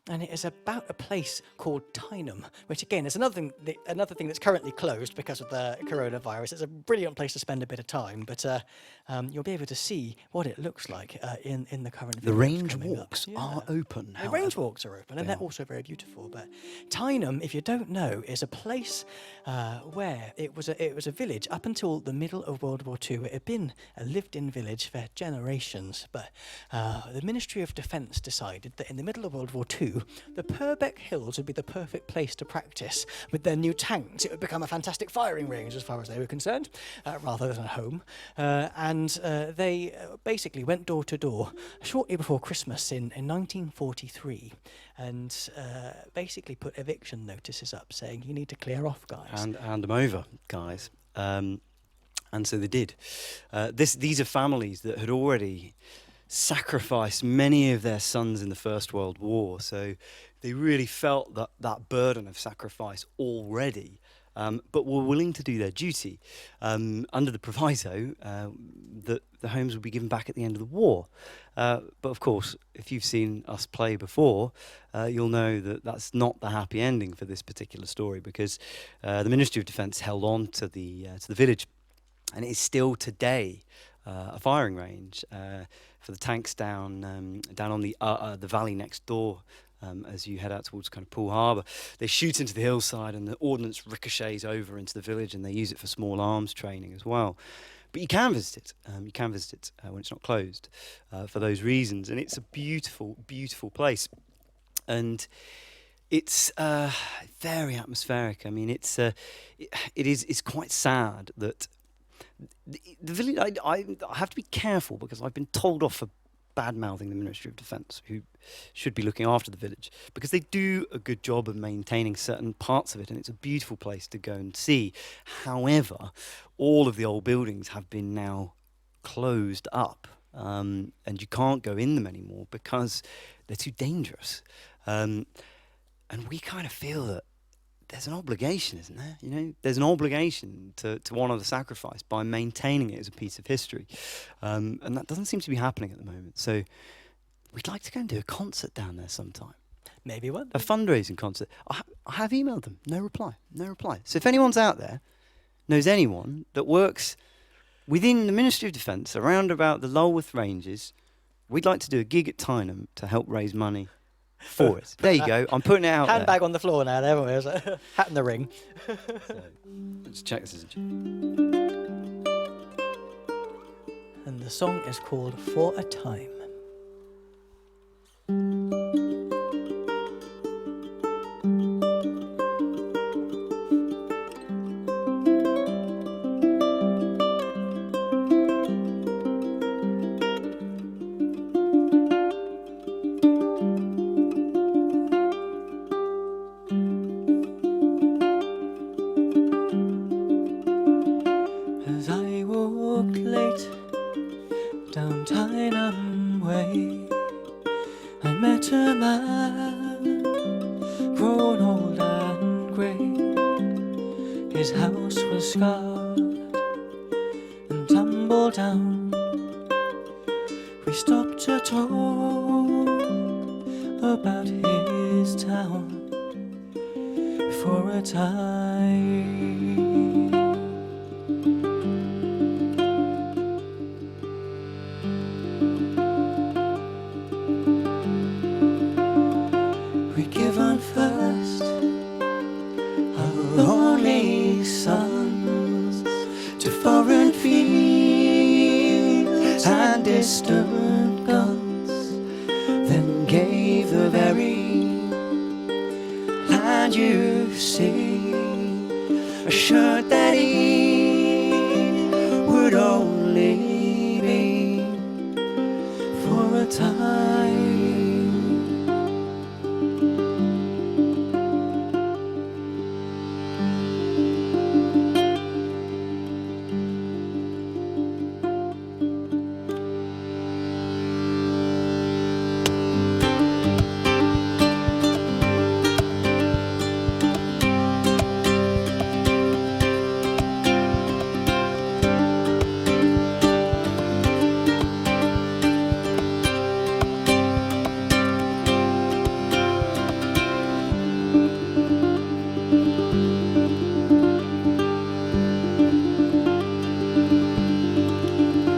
And it is about a place called Tyneham, which again is another thing that's currently closed because of the coronavirus. It's a brilliant place to spend a bit of time, but you'll be able to see what it looks like in the current. The range walks are open. The range walks are open, and they're also very beautiful. But Tyneham, if you don't know, is a place where it was a village up until the middle of World War II. It had been a lived-in village for generations, but the Ministry of Defence decided that in the middle of World War II, the Purbeck Hills would be the perfect place to practice. With their new tanks, it would become a fantastic firing range as far as they were concerned, rather than a home. And they basically went door to door shortly before Christmas in 1943 and basically put eviction notices up saying, you need to clear off, guys. And hand them over, guys. And so they did. These are families that had already sacrificed many of their sons in the First World War, so they really felt that burden of sacrifice already, but were willing to do their duty under the proviso that the homes would be given back at the end of the war. But of course, if you've seen us play before, you'll know that that's not the happy ending for this particular story, because the Ministry of Defence held on to the village, and it is still today a firing range for the tanks down on the valley next door. As you head out towards kind of Poole Harbour, they shoot into the hillside, and the ordnance ricochets over into the village, and they use it for small arms training as well. But you can visit it. You can visit it when it's not closed for those reasons, and it's a beautiful, beautiful place, and it's very atmospheric. I mean, it's quite sad that the village. I have to be careful because I've been told off for bad-mouthing the Ministry of Defence, who should be looking after the village, because they do a good job of maintaining certain parts of it, and it's a beautiful place to go and see. However, all of the old buildings have been now closed up, and you can't go in them anymore because they're too dangerous. And we kind of feel that there's an obligation, isn't there? You know, there's an obligation to honour the sacrifice by maintaining it as a piece of history. And that doesn't seem to be happening at the moment. So we'd like to go and do a concert down there sometime. Maybe one. A fundraising concert. I have emailed them. No reply. No reply. So if anyone's out there, knows anyone that works within the Ministry of Defence around about the Lulworth Ranges, we'd like to do a gig at Tyneham to help raise money for it. There you go. I'm putting it out there. Handbag on the floor now, there we are. Hat in the ring. So, let's check this isn't. And the song is called For a Time. As I walked late down Tyneham His house was scarred and tumbled down. We stopped to talk about his town for a time. We'd given first our only sons to foreign fields and distant guns, then gave the very land you see, assured that he would only be for a time.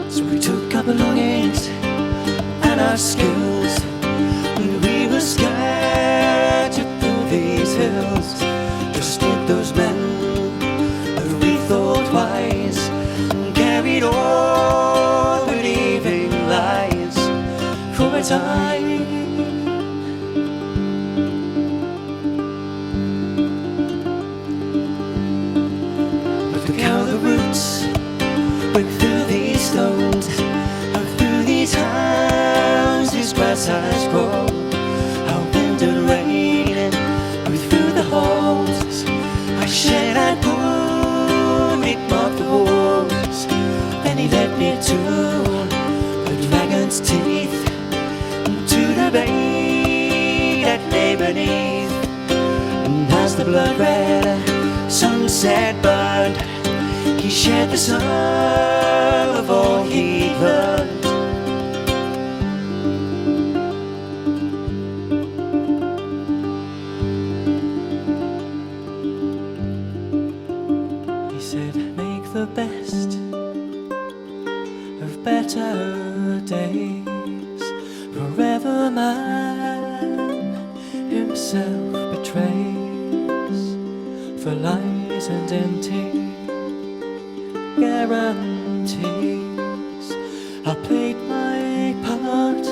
So we took our belongings and our skills, and we were scattered through these hills. Trusted those men that we thought wise, and carried all believing lies for a time. But look how the roots went through these stones, and through these houses grass has grown. How wind and rain blew through the holes. I shed and pulled, it marked the walls. Then he led me to the dragon's teeth, to the bay that lay beneath. And as the blood red sunset burned, he shared the sum of all he'd learned. He said, make the best of better days. Forever man himself betrays for lies and empty guarantees. I played my part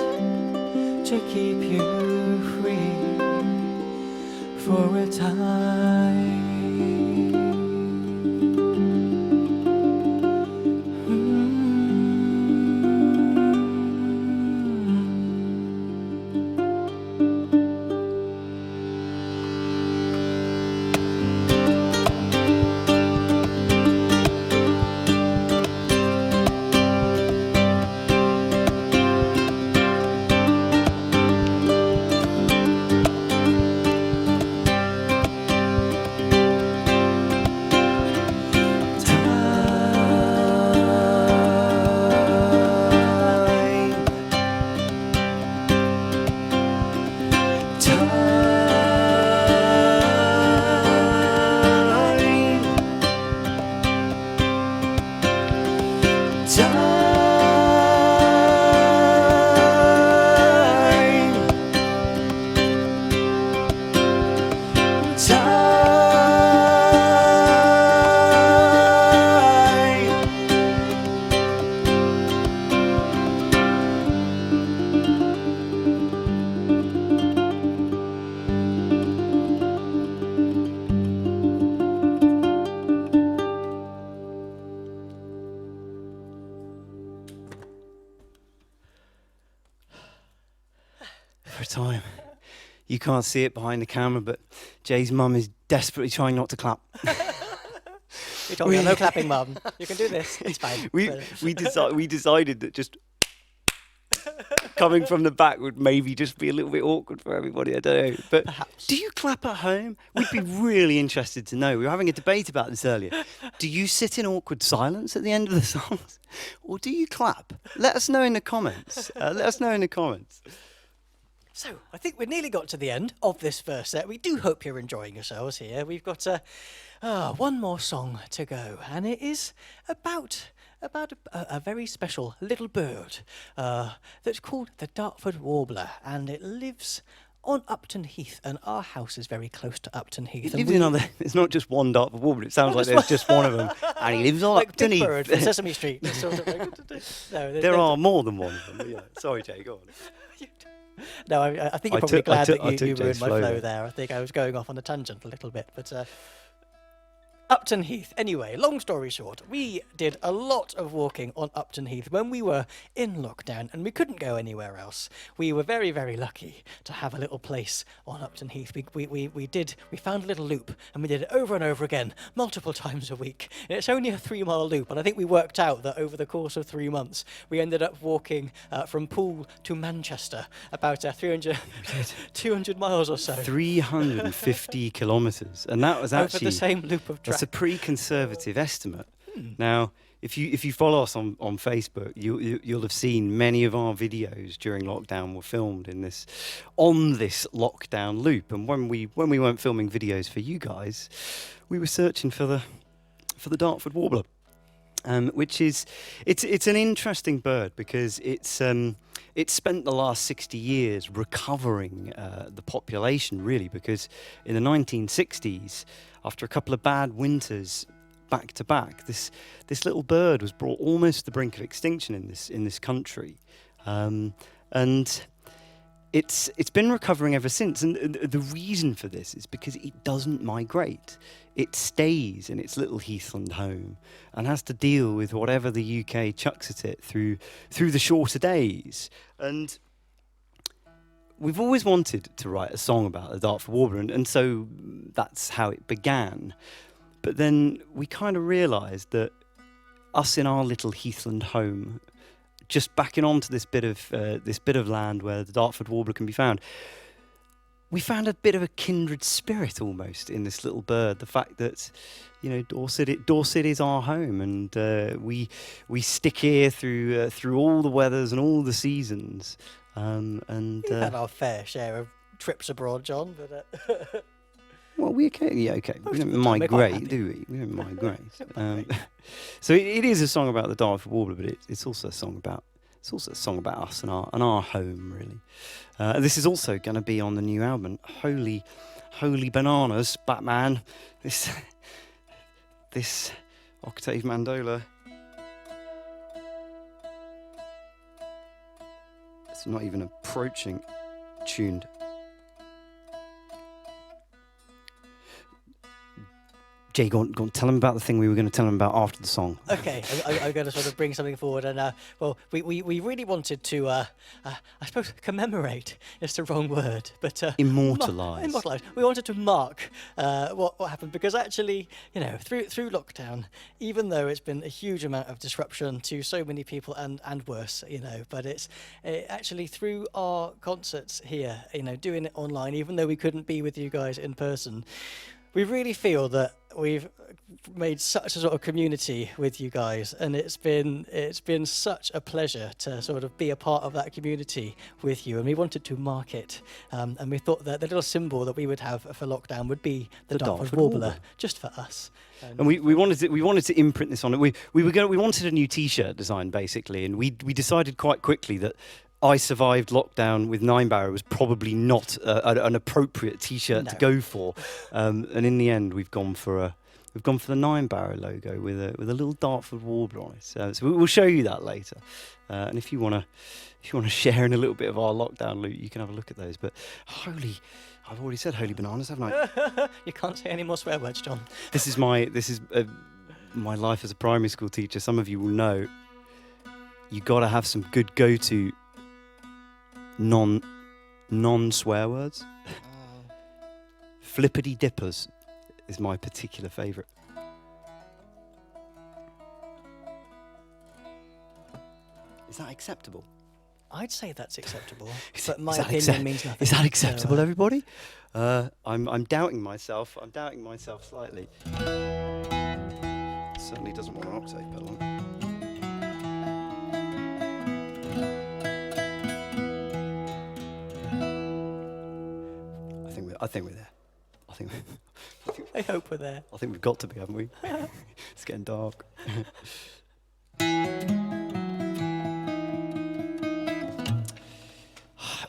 to keep you free for a time. For a time. You can't see it behind the camera, but Jay's mum is desperately trying not to clap. You told me no clapping, Mum. You can do this. It's fine. We decided that just coming from the back would maybe just be a little bit awkward for everybody. I don't know. But Perhaps. do you clap at home? We'd be really interested to know. We were having a debate about this earlier. Do you sit in awkward silence at the end of the songs? Or do you clap? Let us know in the comments. So, I think we nearly got to the end of this first set. We do hope you're enjoying yourselves here. We've got one more song to go, and it is about a very special little bird that's called the Dartford Warbler, and it lives on Upton Heath, and our house is very close to Upton Heath. It's not just one Dartford Warbler. It sounds like there's just one of them, and he lives on like Upton Big Heath. Bird from Sesame Street. It's sort of like, There are more than one of them. But yeah. Sorry, Jay, go on. No, I think you're probably glad that you ruined my flow there. I think I was going off on a tangent a little bit, but Upton Heath. Anyway, long story short, we did a lot of walking on Upton Heath when we were in lockdown, and we couldn't go anywhere else. We were very, very lucky to have a little place on Upton Heath. We found a little loop, and we did it over and over again, multiple times a week. And it's only a 3-mile loop, and I think we worked out that over the course of 3 months, we ended up walking from Poole to Manchester, about 200 miles or so. 350 kilometres, and that was actually over the same loop of track. That's a pretty conservative estimate. Now, if you follow us on Facebook, you'll have seen many of our videos during lockdown were filmed on this lockdown loop. And when we weren't filming videos for you guys, we were searching for the Dartford Warbler, which is it's an interesting bird because it's spent the last 60 years recovering the population, really, because in the 1960s, after a couple of bad winters back to back, this little bird was brought almost to the brink of extinction in this country, and it's been recovering ever since. And the reason for this is because it doesn't migrate. It stays in its little heathland home and has to deal with whatever the UK chucks at it through the shorter days. And we've always wanted to write a song about the Dartford Warbler, and so that's how it began. But then we kind of realised that us in our little heathland home, just backing onto this bit of land where the Dartford Warbler can be found, we found a bit of a kindred spirit almost in this little bird. The fact that, Dorset is our home, and we stick here through all the weathers and all the seasons. We've had our fair share of trips abroad, John, but well, we don't migrate, do we? We don't migrate. So it is a song about the Dartford Warbler, but it's also a song about us and our home, really. This is also going to be on the new album, Holy Bananas, Batman. This octave mandola. It's not even approaching tuned. Jay, go on, tell them about the thing we were going to tell them about after the song. Okay, I'm going to sort of bring something forward, and we really wanted to, I suppose, commemorate. It's the wrong word, but immortalise. We wanted to mark what happened, because actually, through lockdown, even though it's been a huge amount of disruption to so many people and worse, but it's actually through our concerts here, doing it online, even though we couldn't be with you guys in person. We really feel that we've made such a sort of community with you guys, and it's been such a pleasure to sort of be a part of that community with you, and we wanted to mark it, and we thought that the little symbol that we would have for lockdown would be the Dartford Warbler, just for us. And we wanted to imprint this on it. We wanted a new T-shirt design, basically, and we decided quite quickly that I Survived Lockdown with Ninebarrow was probably not an appropriate T-shirt to go for, and in the end we've gone for the Ninebarrow logo with a little Dartford Warbler on it. So we'll show you that later, and if you want to share in a little bit of our lockdown loot, you can have a look at those. But I've already said holy bananas, haven't I? You can't say any more swear words, John. This is my life as a primary school teacher. Some of you will know you got to have some good go-to non-swear words. Flippity dippers is my particular favourite. Is that acceptable? I'd say that's acceptable, Is but it- my is that opinion means nothing. Is that acceptable, So, everybody? I'm doubting myself. I'm doubting myself slightly. Certainly doesn't want an octave pedal on. I think we're there. I think I hope we're there. I think we've got to be, haven't we? It's getting dark. I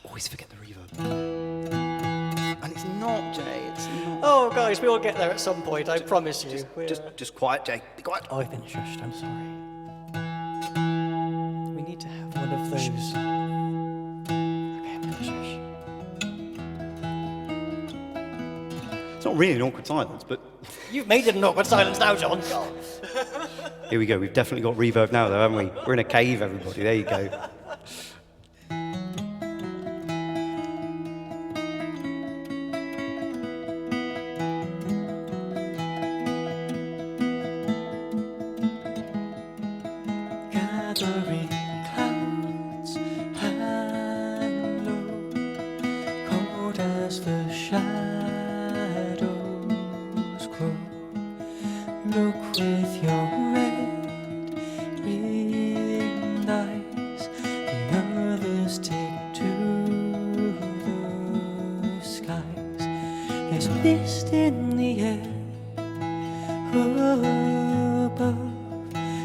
always forget the reverb. And it's not, Jay. It's not. Oh, guys, we will get there at some point. I promise you. Just quiet, Jay. Be quiet. Oh, I've been shushed. I'm sorry. We need to have one of those. Okay, I'm gonna shush. It's not really an awkward silence, but You've made it an awkward silence now, John. here we go. We've definitely got reverb now, though, haven't we? We're in a cave, everybody. There you go. Gathering clouds high and low, cold as the shadows grow. Look with your red ringed eyes, the others take to the skies. There's mist in the air above,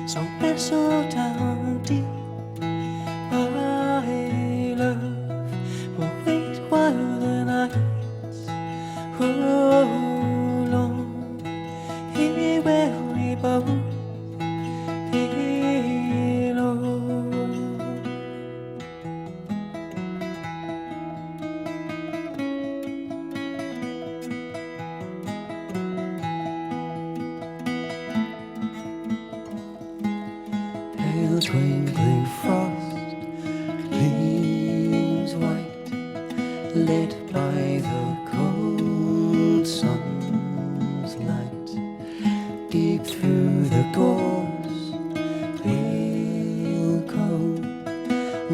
so nestle down deep, my love. We'll wait while the nights grow long, here where we both belong. Pale twinkling frost gleams white, lit by the cold sun's light. Deep through the gorse we'll go,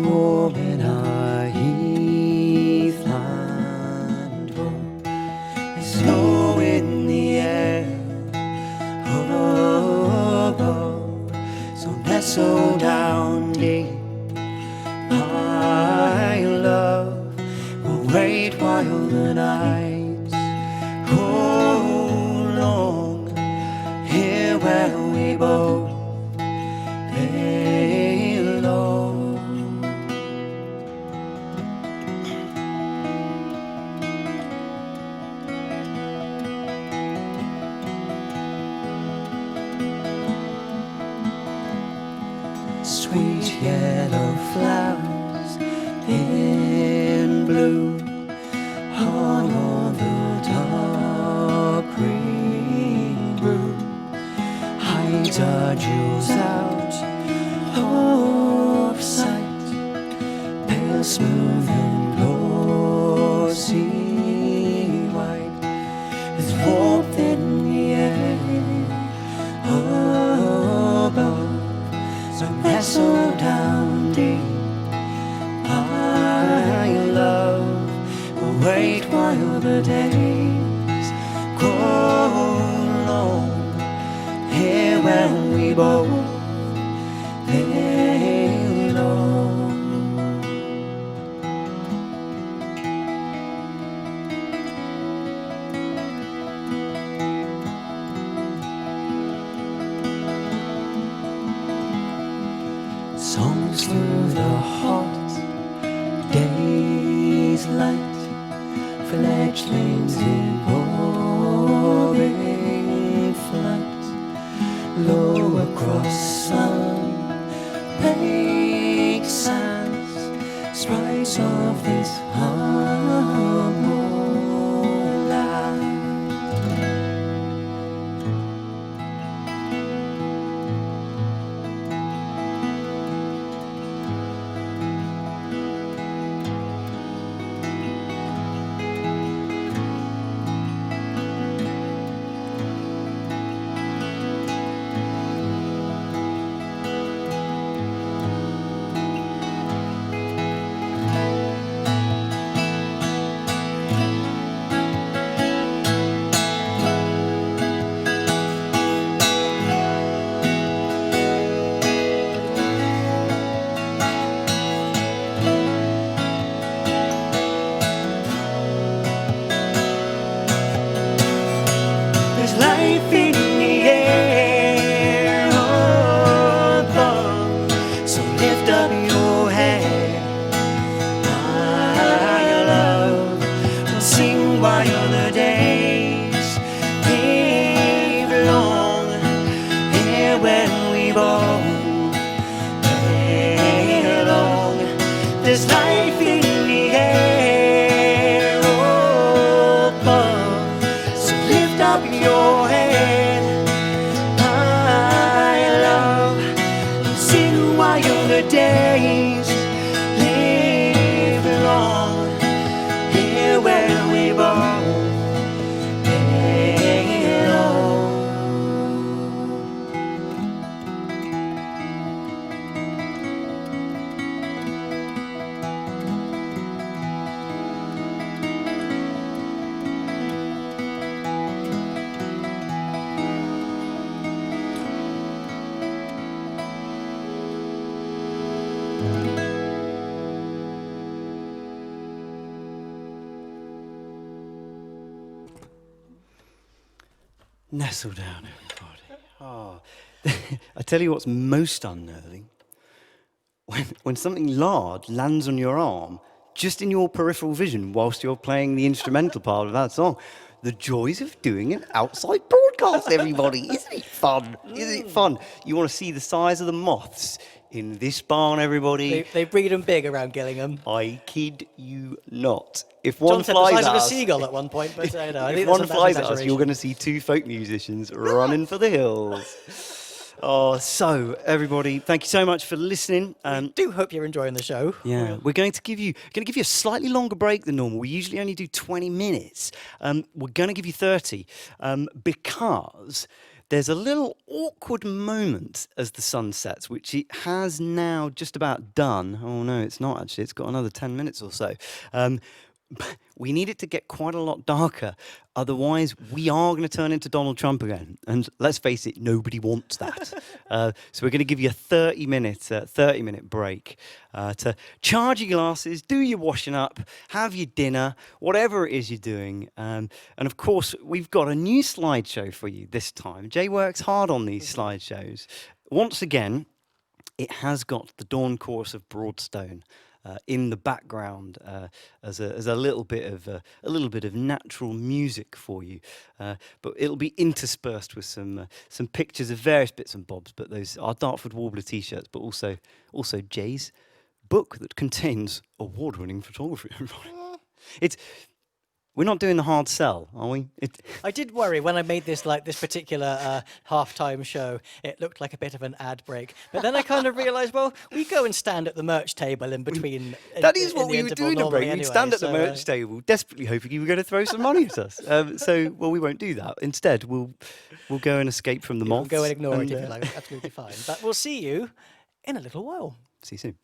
warm in our heathland home. There's snow in the air above, so nestle down deep, my love. We'll wait while the nights grow long, here where we both belong. Sweet yellow flowers in bloom hung on the dark green room. Hide our jewels out of sight, pale, smooth and glossy white. There's warmth in the air above, so nestle down deep, my love. We'll wait while the days grow long, here where we both belong. Songs through the hot day's light, fledglings in bobbing flight, low across sun-baked sands, sprites of this humble land. Nestle down, everybody. Oh. I tell you what's most unnerving. When something large lands on your arm, just in your peripheral vision, whilst you're playing the instrumental part of that song. The joys of doing an outside broadcast, everybody. Isn't it fun? Isn't it fun? You want to see the size of the moths in this barn, everybody? They breed them big around Gillingham. I kid you not. If one John said the flies size at of a us, seagull at one point, but I if think one that's flies an at us, you're going to see two folk musicians running for the hills. Oh, so everybody, thank you so much for listening. do hope you're enjoying the show. Yeah, we're going to give you a slightly longer break than normal. We usually only do 20 minutes. We're going to give you 30 because there's a little awkward moment as the sun sets, which it has now just about done. Oh no, it's not actually. It's got another 10 minutes or so. We need it to get quite a lot darker. Otherwise, we are going to turn into Donald Trump again. And let's face it, nobody wants that. So we're going to give you a 30-minute break to charge your glasses, do your washing up, have your dinner, whatever it is you're doing. And of course, we've got a new slideshow for you this time. Jay works hard on these slideshows. Once again, it has got the Dawn Chorus of Broadstone in the background as a little bit of natural music for you, but it'll be interspersed with some pictures of various bits and bobs. But those are Dartford Warbler T-shirts, but also Jay's book that contains award-winning photography. We're not doing the hard sell, are we? I did worry when I made this particular halftime show. It looked like a bit of an ad break, but then I kind of realised, well, we go and stand at the merch table in between. That is what we would do in a break. We'd stand at the merch table, desperately hoping you were going to throw some money at us. We won't do that. Instead, we'll go and escape from the moths. We'll go and ignore it if you like. Absolutely fine. But we'll see you in a little while. See you soon.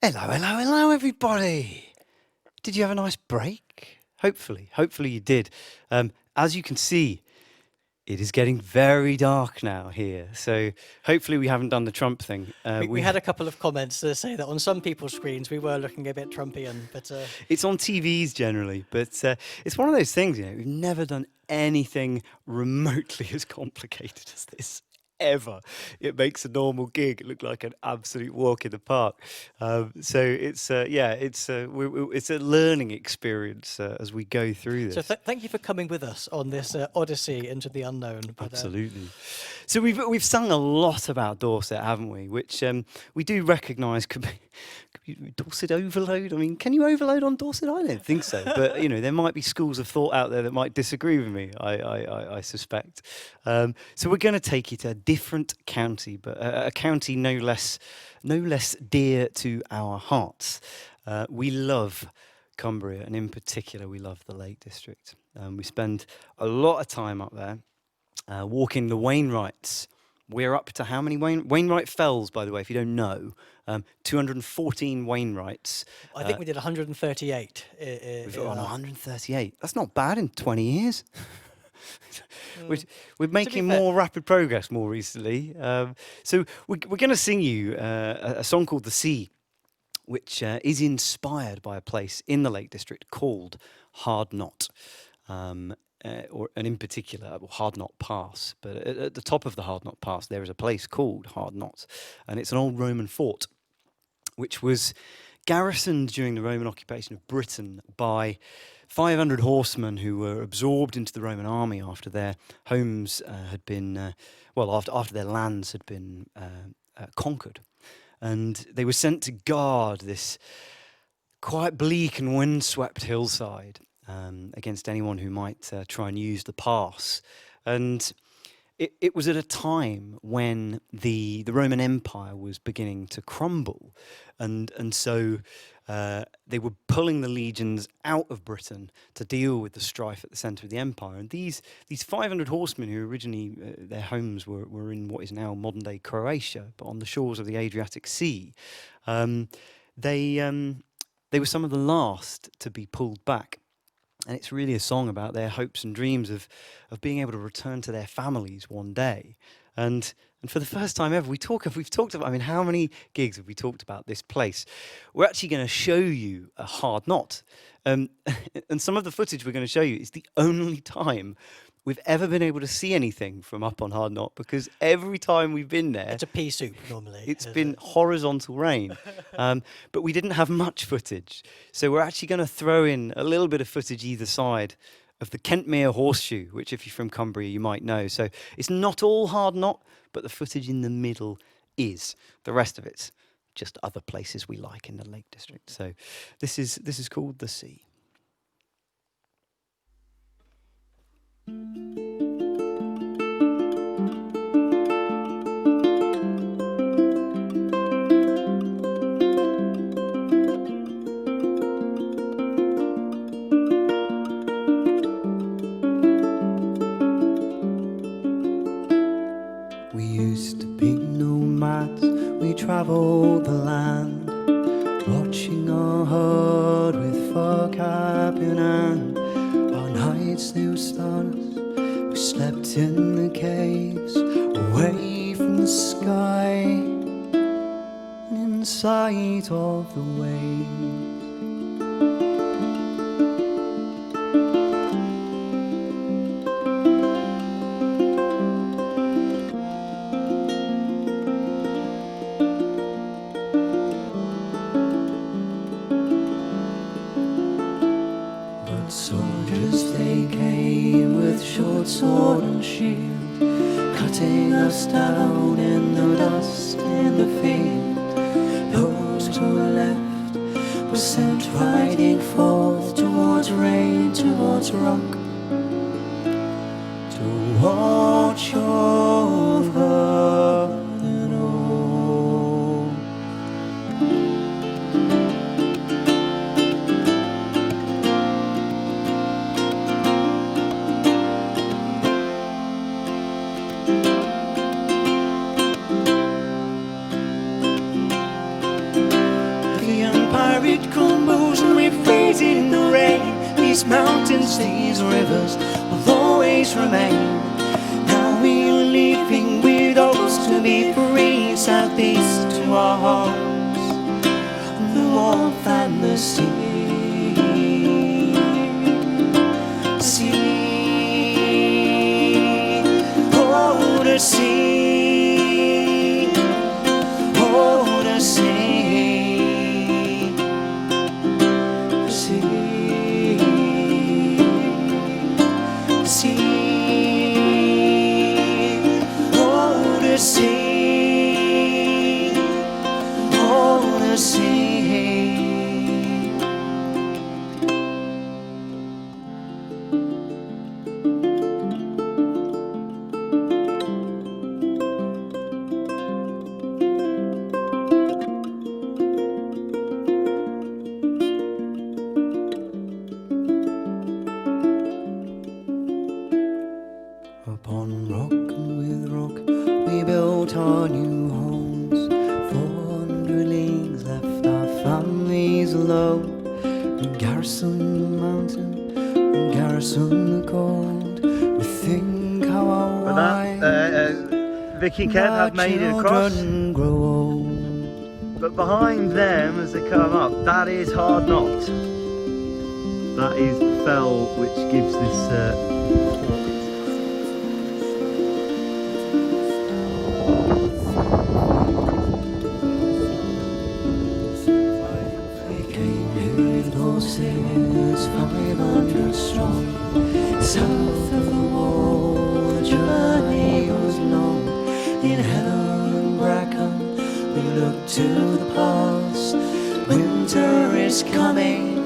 Hello, hello, hello, everybody. Did you have a nice break? Hopefully you did. As you can see, it is getting very dark now here. So hopefully we haven't done the Trump thing. We had a couple of comments to say that on some people's screens we were looking a bit Trumpian, but It's on TVs generally, but it's one of those things, we've never done anything remotely as complicated as this. Ever. It makes a normal gig look like an absolute walk in the park. So it's it's a learning experience as we go through this. so thank you for coming with us on this odyssey into the unknown. But, Absolutely. So we've sung a lot about Dorset, haven't we? Which we do recognise could be Dorset overload. I mean, can you overload on Dorset? I don't think so. But there might be schools of thought out there that might disagree with me. I suspect. So we're going to take you to a different county, but a county no less dear to our hearts. We love Cumbria, and in particular, we love the Lake District. We spend a lot of time up there, walking the Wainwrights. We're up to how many Wainwright Fells, by the way, if you don't know. 214 Wainwrights. I think we did 138. We've got 138. That's not bad in 20 years. We're making more rapid progress more recently. So we're going to sing you a song called The Sea, which is inspired by a place in the Lake District called Hard Knot. And in particular, Hard Knot Pass. But at the top of the Hard Knot Pass, there is a place called Hard Knot. And it's an old Roman fort, which was garrisoned during the Roman occupation of Britain by 500 horsemen who were absorbed into the Roman army after their homes had been, after their lands had been conquered. And they were sent to guard this quite bleak and windswept hillside against anyone who might try and use the pass. And it was at a time when the Roman Empire was beginning to crumble. And so they were pulling the legions out of Britain to deal with the strife at the centre of the empire. And these 500 horsemen who originally, their homes were in what is now modern-day Croatia, but on the shores of the Adriatic Sea, they were some of the last to be pulled back. And it's really a song about their hopes and dreams of being able to return to their families one day. And for the first time ever, we've talked about, how many gigs have we talked about this place? We're actually going to show you a Hard Knot. And some of the footage we're going to show you is the only time we've ever been able to see anything from up on Hard Knot, because every time we've been there, it's a pea soup normally. It's been horizontal rain, but we didn't have much footage. So we're actually going to throw in a little bit of footage either side of the Kentmere Horseshoe, which if you're from Cumbria, you might know. So it's not all Hard Knot, but the footage in the middle is. The rest of it's just other places we like in the Lake District. So this is called The Sea. We used to be nomads, we travelled the land, watching our herd with fur cap in hand. Our nights they were starless, we slept in the caves, away from the sky, and in sight of the waves. Soldiers they came with short sword and shield, cutting us down in the dust in the field. Those who were left were sent riding forth towards rain, towards rock, to watch over the north. The freezing the rain. These mountains, these rivers will always remain. Now we're leaving with hopes to be free. Southeast to our homes, the warmth and the sea. Oh, the sea, oh, the sea, the sea, the sea, oh, the sea, oh, the sea. Upon rock and with rock we built our new homes. 400 leagues left our families alone. We garrison the mountain, we garrison the cold. We think how our wives Vicky and Kev have made it across, grow old. but behind them as they come up, that is Hard Knocked. That is the fell which gives this We came here with horses 500 strong. South of the wall, the journey was long. In heather and bracken, we look to the past. Winter is coming,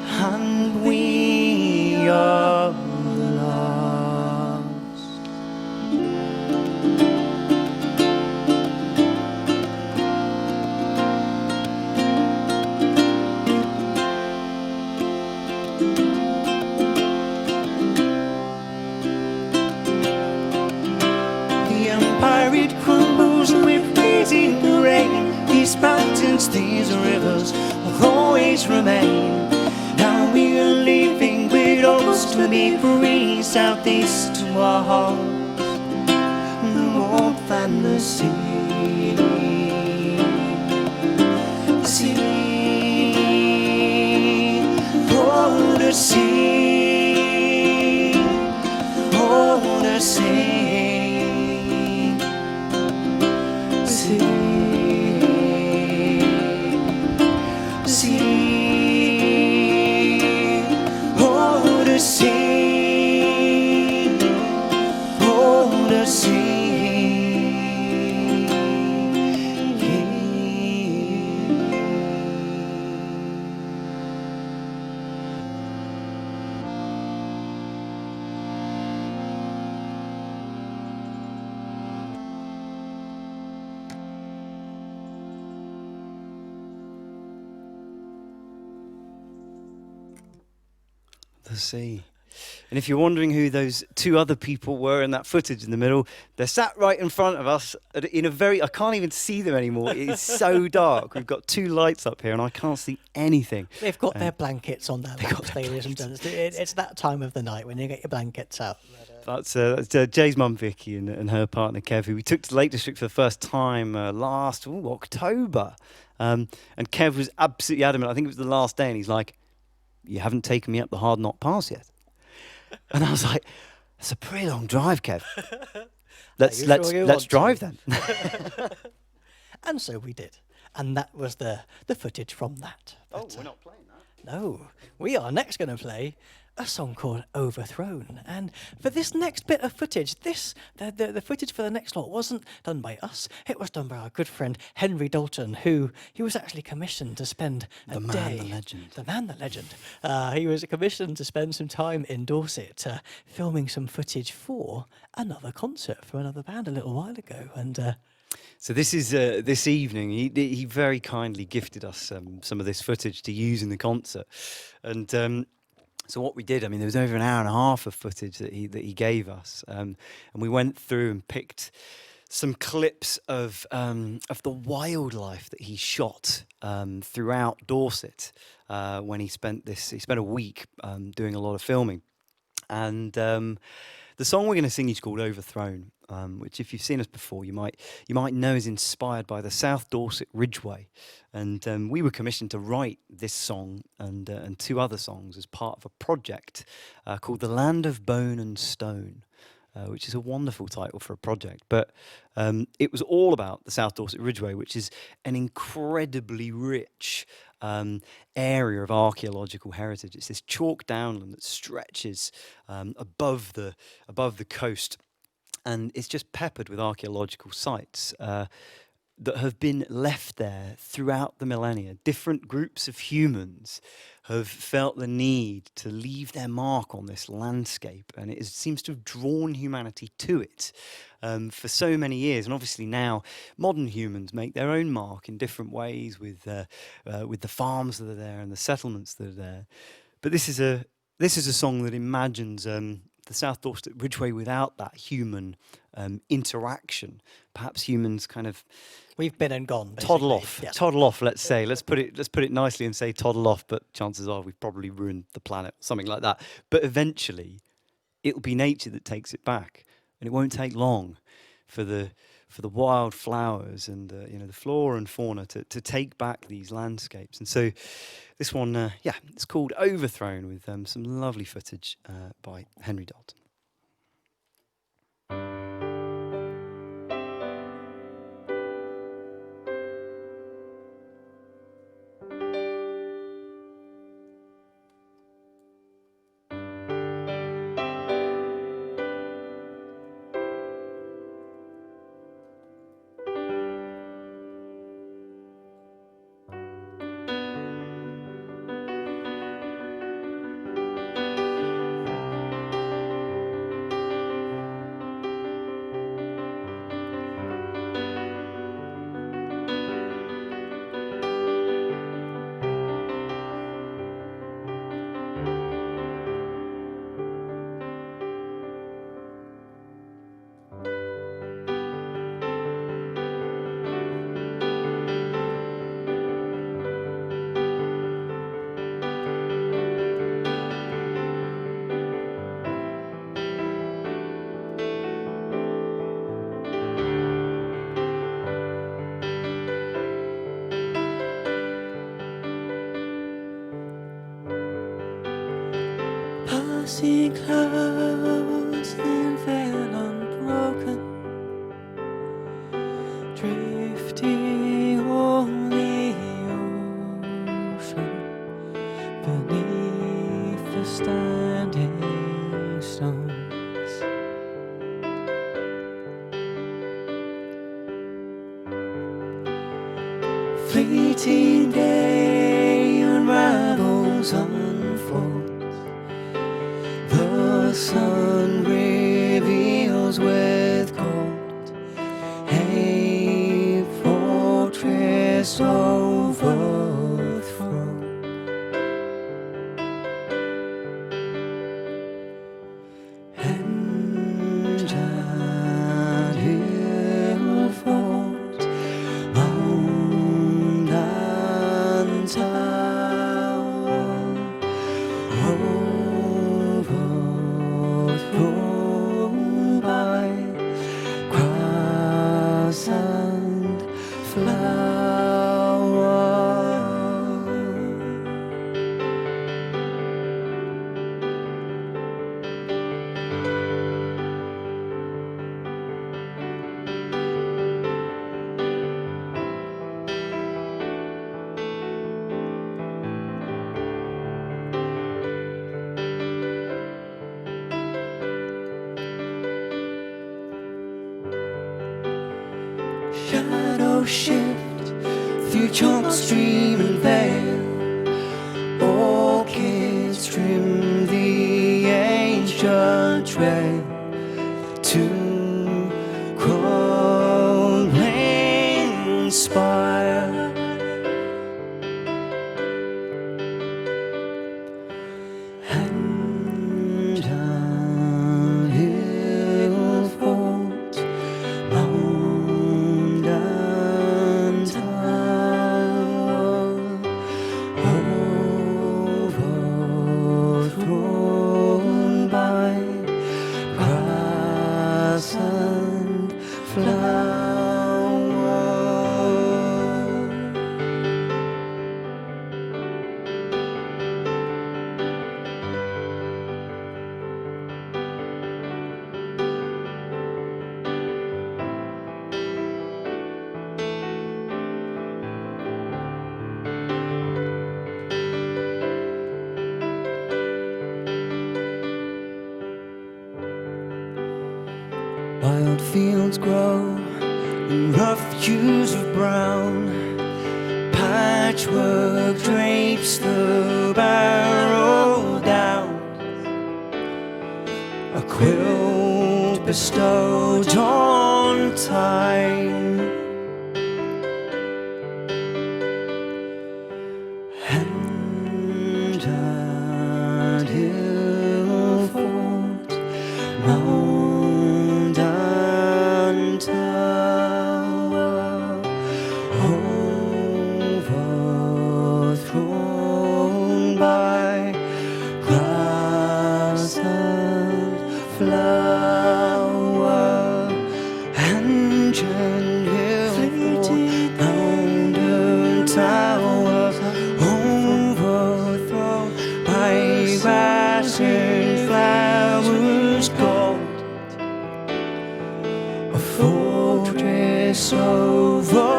and we are lost. The empire, it crumbles and we're freezing the rain. These mountains, these rivers will always remain. Now we are leaving with hopes to be free. Southeast to our homes, the warmth and the sea. Sea, oh, the sea, oh, the sea, sea, sea, oh, the sea, oh, the sea. The sea. And if you're wondering who those two other people were in that footage in the middle, they're sat right in front of us in a very, I can't even see them anymore. It's so dark. We've got two lights up here and I can't see anything. They've got their blankets on their laps, ladies and gents. It's that time of the night when you get your blankets out. That's Jay's mum Vicky and her partner Kev, who we took to the Lake District for the first time last October. And Kev was absolutely adamant. I think it was the last day and he's like, "You haven't taken me up the Hard Knock Pass yet." And I was like, "That's a pretty long drive, Kev. Let's drive then." And so we did. And that was the footage from that. But, we're not playing that. no, we are next going to play a song called Overthrown. And for this next bit of footage, the footage for the next lot wasn't done by us. It was done by our good friend Henry Dalton, who he was actually commissioned to spend a day. The legend. The man, the legend. He was commissioned to spend some time in Dorset filming some footage for another concert for another band a little while ago. And So this is this evening. He very kindly gifted us some of this footage to use in the concert, and so what we did. I mean, there was over an hour and a half of footage that he gave us, and we went through and picked some clips of the wildlife that he shot throughout Dorset when he spent a week doing a lot of filming. And the song we're going to sing is called Overthrown, which, if you've seen us before, you might know is inspired by the South Dorset Ridgeway. And we were commissioned to write this song and two other songs as part of a project called The Land of Bone and Stone, which is a wonderful title for a project. But it was all about the South Dorset Ridgeway, which is an incredibly rich area of archaeological heritage. It's this chalk downland that stretches above the coast, and it's just peppered with archaeological sites that have been left there throughout the millennia. Different groups of humans have felt the need to leave their mark on this landscape, and it seems to have drawn humanity to it for so many years. And obviously now, modern humans make their own mark in different ways with the farms that are there and the settlements that are there. But this is a song that imagines the South Dorset Ridgeway without that human interaction. Perhaps humans kind of We've been and gone. toddle basically. off, Yeah. toddle off. Let's say, let's put it nicely and say toddle off. But chances are we've probably ruined the planet, something like that. But eventually, it'll be nature that takes it back, and it won't take long for the wild flowers and the flora and fauna to take back these landscapes. And so, this one, it's called Overthrown, with some lovely footage by Henry Dalton. Passing clouds and veil unbroken, drifting on the ocean beneath the standing stones. Fleeting day unravels, unfolds. The sun reveals with gold a fortress overthrown. And an hill fort, mound and tower, overthrown by grass and flower. Shadow shift through chalk stream and vale, orchids trim the ancient trail to crumbling spire. And an hill fort, mound fields grow in rough hues of brown. Patchwork drapes the barrow down. A quilt bestowed on time. And at Hillfort, mound and tower, overthrown by grass and flower, and Hillfort, mound and tower, overthrown by grass and flowers gold. A fortress overthrown.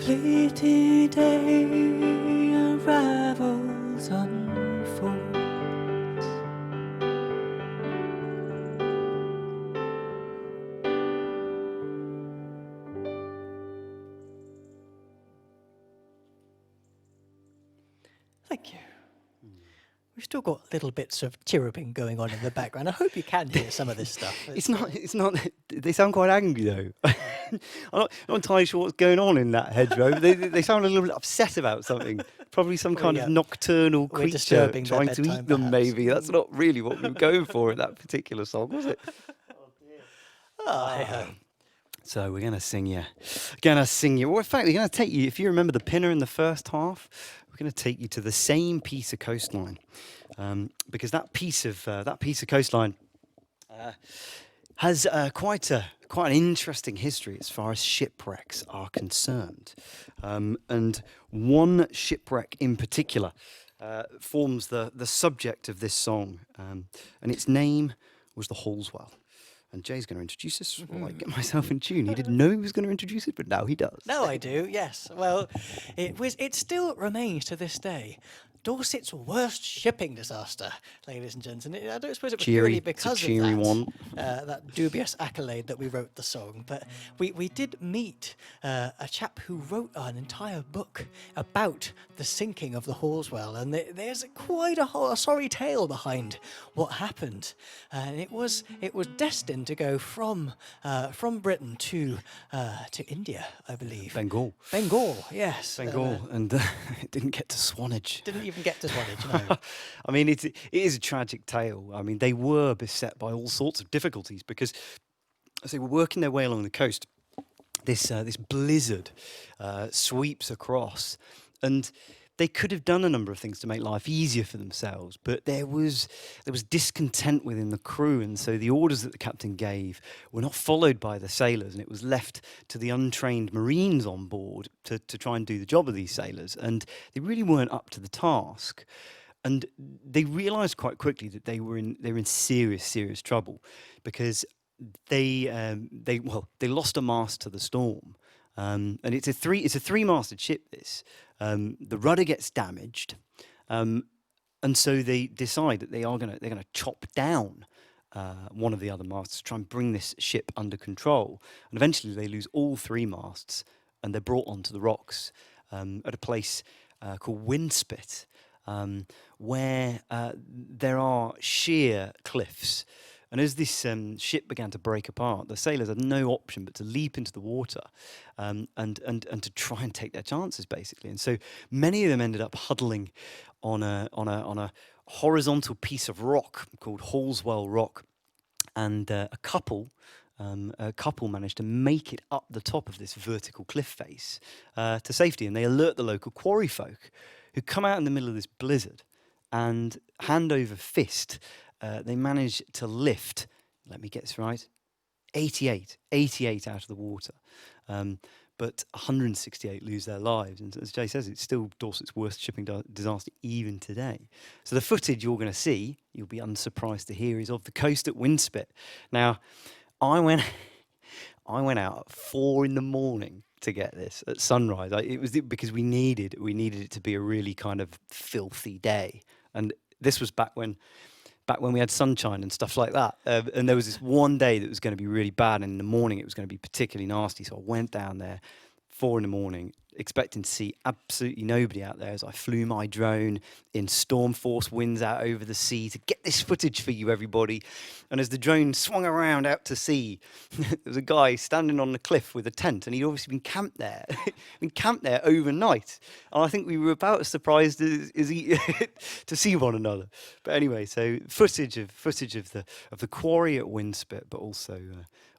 Fleeting day unravels, unfolds. Thank you. We've still got little bits of chirruping going on in the background. I hope you can hear some of this stuff. It's not, they sound quite angry though. I'm not entirely sure what's going on in that hedgerow. They sound a little bit upset about something. Probably some kind of nocturnal we're creature disturbing their trying to bedtime, eat them, perhaps. maybe. That's not really what we were going for in that particular song, was it? So we're going to sing you. Well, in fact, we're going to take you, if you remember the pinner in the first half, we're going to take you to the same piece of coastline. Because that piece of coastline has quite an interesting history as far as shipwrecks are concerned. And one shipwreck in particular forms the subject of this song. And its name was the Halswell. And Jay's going to introduce this while I get myself in tune. He didn't know he was going to introduce it, but now he does. No, I do, yes. Well, it still remains to this day Dorset's worst shipping disaster, ladies and gents. And I don't suppose it was purely because of that, that dubious accolade that we wrote the song. But we did meet a chap who wrote an entire book about the sinking of the Halswell. And there's quite a sorry tale behind what happened. And it was destined to go from Britain to India, I believe. Bengal, yes. and it didn't get to Swanage. Didn't even get to Swanage, no. I mean, it is a tragic tale. I mean, they were beset by all sorts of difficulties because as they were working their way along the coast, this blizzard sweeps across, and they could have done a number of things to make life easier for themselves, but there was discontent within the crew, and so the orders that the captain gave were not followed by the sailors, and it was left to the untrained Marines on board to try and do the job of these sailors, and they really weren't up to the task. And they realised quite quickly that they were in serious trouble because they lost a mast to the storm. And it's a three-masted ship. The rudder gets damaged, and so they decide that they're gonna chop down one of the other masts to try and bring this ship under control. And eventually, they lose all three masts, and they're brought onto the rocks at a place called Windspit, where there are sheer cliffs. And as this ship began to break apart, the sailors had no option but to leap into the water and to try and take their chances, basically. And so many of them ended up huddling on a horizontal piece of rock called Halswell Rock, and a couple managed to make it up the top of this vertical cliff face to safety, and they alert the local quarry folk, who come out in the middle of this blizzard, and hand over fist, they manage to lift, let me get this right, 88 out of the water. But 168 lose their lives. And as Jay says, it's still Dorset's worst shipping disaster even today. So the footage you're going to see, you'll be unsurprised to hear, is of the coast at Windspit. Now, I I went out at 4 in the morning to get this at sunrise. It was because we needed it to be a really kind of filthy day, and this was back when we had sunshine and stuff like that. And there was this one day that was going to be really bad, and in the morning it was going to be particularly nasty. So I went down there, 4 in the morning, expecting to see absolutely nobody out there as I flew my drone in storm force winds out over the sea to get this footage for you, everybody. And as the drone swung around out to sea, there was a guy standing on the cliff with a tent, and he'd obviously been camped there, overnight. And I think we were about as surprised as he to see one another. But anyway, so footage of the quarry at Windspit, but also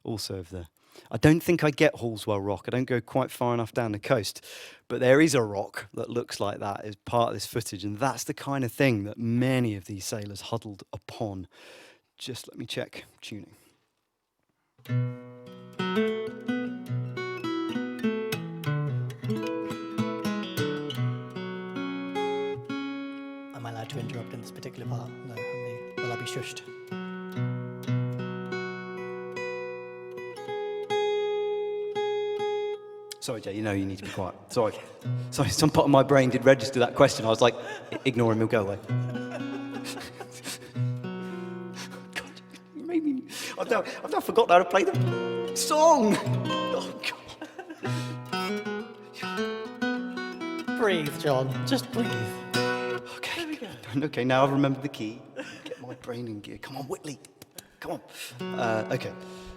of the. I don't think I get Hallswell Rock. I don't go quite far enough down the coast. But there is a rock that looks like that as part of this footage. And that's the kind of thing that many of these sailors huddled upon. Just let me check tuning. Am I allowed to interrupt in this particular part? No, will I be shushed? Sorry, Jay, you know you need to be quiet. Sorry, some part of my brain did register that question. I was like, ignore him, he'll go away. God, you made me... I've now forgotten how to play the song. Oh, God. Breathe, John. Just breathe. Okay. There we go. Okay, now I've remembered the key. Get my brain in gear. Come on, Whitley. Come on. Okay,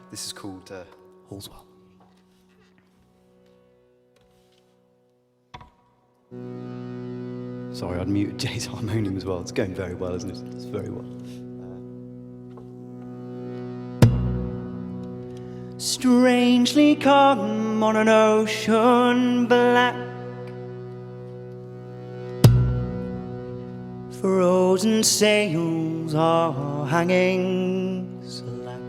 this is called Hallswell. Sorry, I'd muted Jay's harmonium as well. It's going very well, isn't it? It's very well. Strangely calm on an ocean black, frozen sails are hanging slack,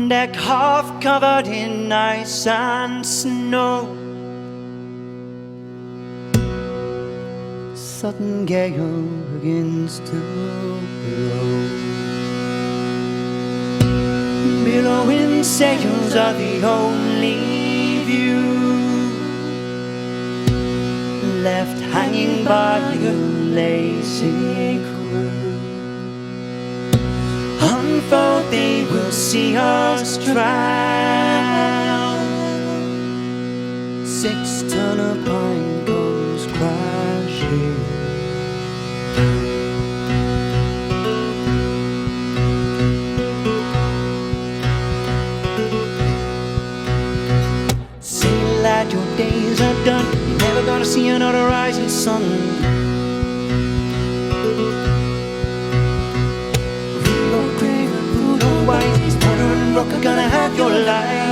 deck half covered in ice and snow. Sudden gale begins to blow. Billowing sails are the only view left hanging by a lazy crew. Unfold, they will see us drown. 6 ton of pine comes crashing. Say, lad, your days are done. You're never gonna see another rising sun. Real grave and food or white, water and rock are gonna have your life.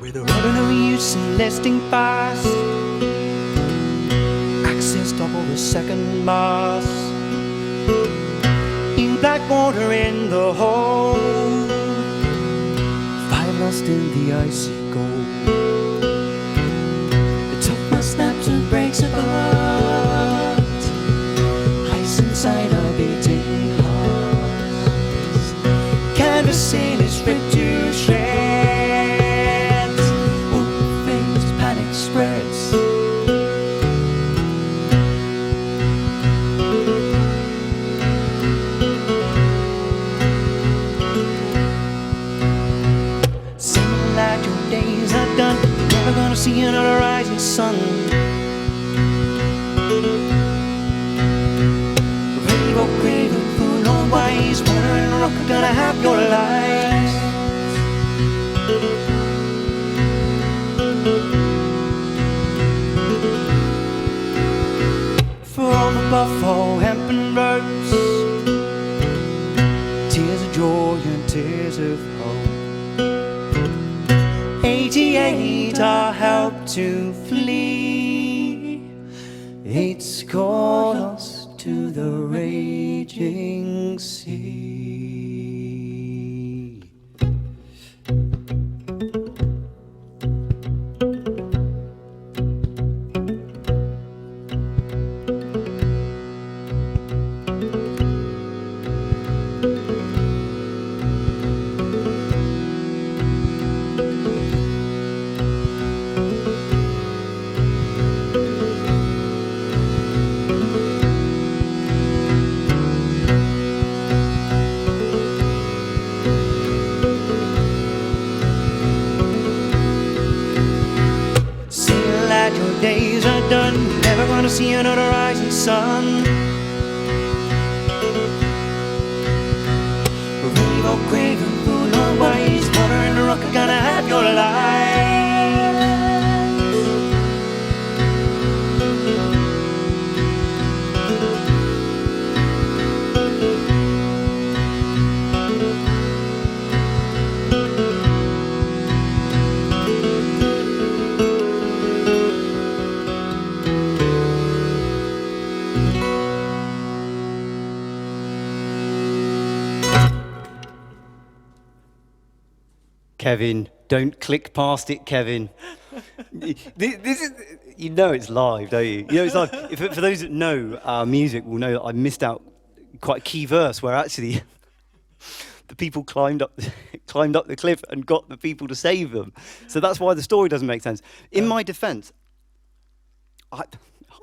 With a rudder no use in listing fast, access double the second mass. In black water in the hold, 5 lost in the icy cold. The topmast snaps and breaks apart, ice inside our beating hearts. Canvas sail is ripped to shreds, wolf-faced panic spreads. Days are done, you're never gonna see another rising sun. Brave or grave or fool or wise, water and rock are gonna have your lives. For all the buffalo hempen ropes, tears of joy and tears of hope. 88 are helped to flee. 8's called us to the raging sea. that your days are done, never gonna see another rising sun. Rave or craven, fool or wise, water in the rock are gonna have your life. Kevin, don't click past it, Kevin. This is, you know it's live, don't you? You know it's live. For those that know our music will know that I missed out quite a key verse where actually the people climbed up the cliff and got the people to save them. So that's why the story doesn't make sense. In my defence, I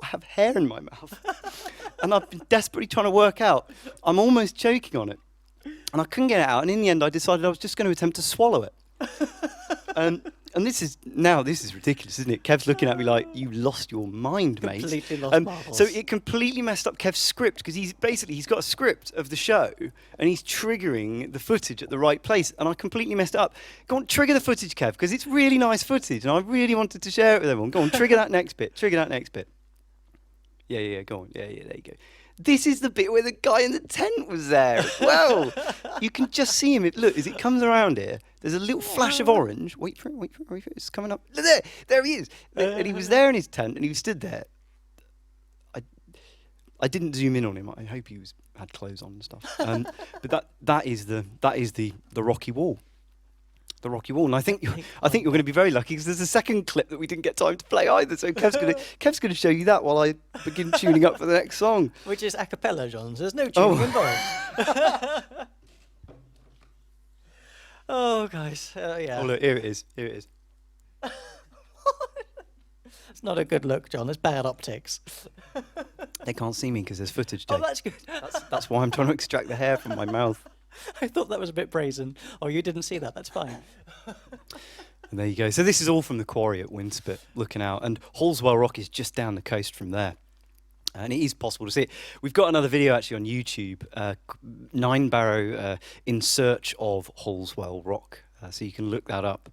have hair in my mouth, and I've been desperately trying to work out. I'm almost choking on it, and I couldn't get it out. And in the end, I decided I was just going to attempt to swallow it. And this is ridiculous, isn't it? Kev's looking at me like, you lost your mind, mate. Completely lost marbles. So it completely messed up Kev's script, because he's got a script of the show and he's triggering the footage at the right place, and I completely messed it up. Go on, trigger the footage, Kev, because it's really nice footage and I really wanted to share it with everyone. Go on, trigger that next bit. Trigger that next bit. Yeah, go on. Yeah, there you go. This is the bit where the guy in the tent was there as well. You can just see him. Look, as it comes around here, there's a little flash of orange. Wait for it. It's coming up. There he is. And he was there in his tent, and he stood there. I didn't zoom in on him. I hope he had clothes on and stuff. But that is the rocky wall. The rocky wall, and I think you're going to be very lucky, because there's a second clip that we didn't get time to play either. So Kev's going to show you that while I begin tuning up for the next song, which is a cappella, John. So there's no tuning involved. Oh, guys, yeah. Oh look, here it is. It's not a good look, John. It's bad optics. They can't see me because there's footage. Oh, Jake. that's good. That's why I'm trying to extract the hair from my mouth. I thought that was a bit brazen. Oh, you didn't see that. That's fine. And there you go. So this is all from the quarry at Winspit, looking out. And Hallswell Rock is just down the coast from there. And it is possible to see it. We've got another video actually on YouTube, Nine Barrow in search of Hallswell Rock. So you can look that up.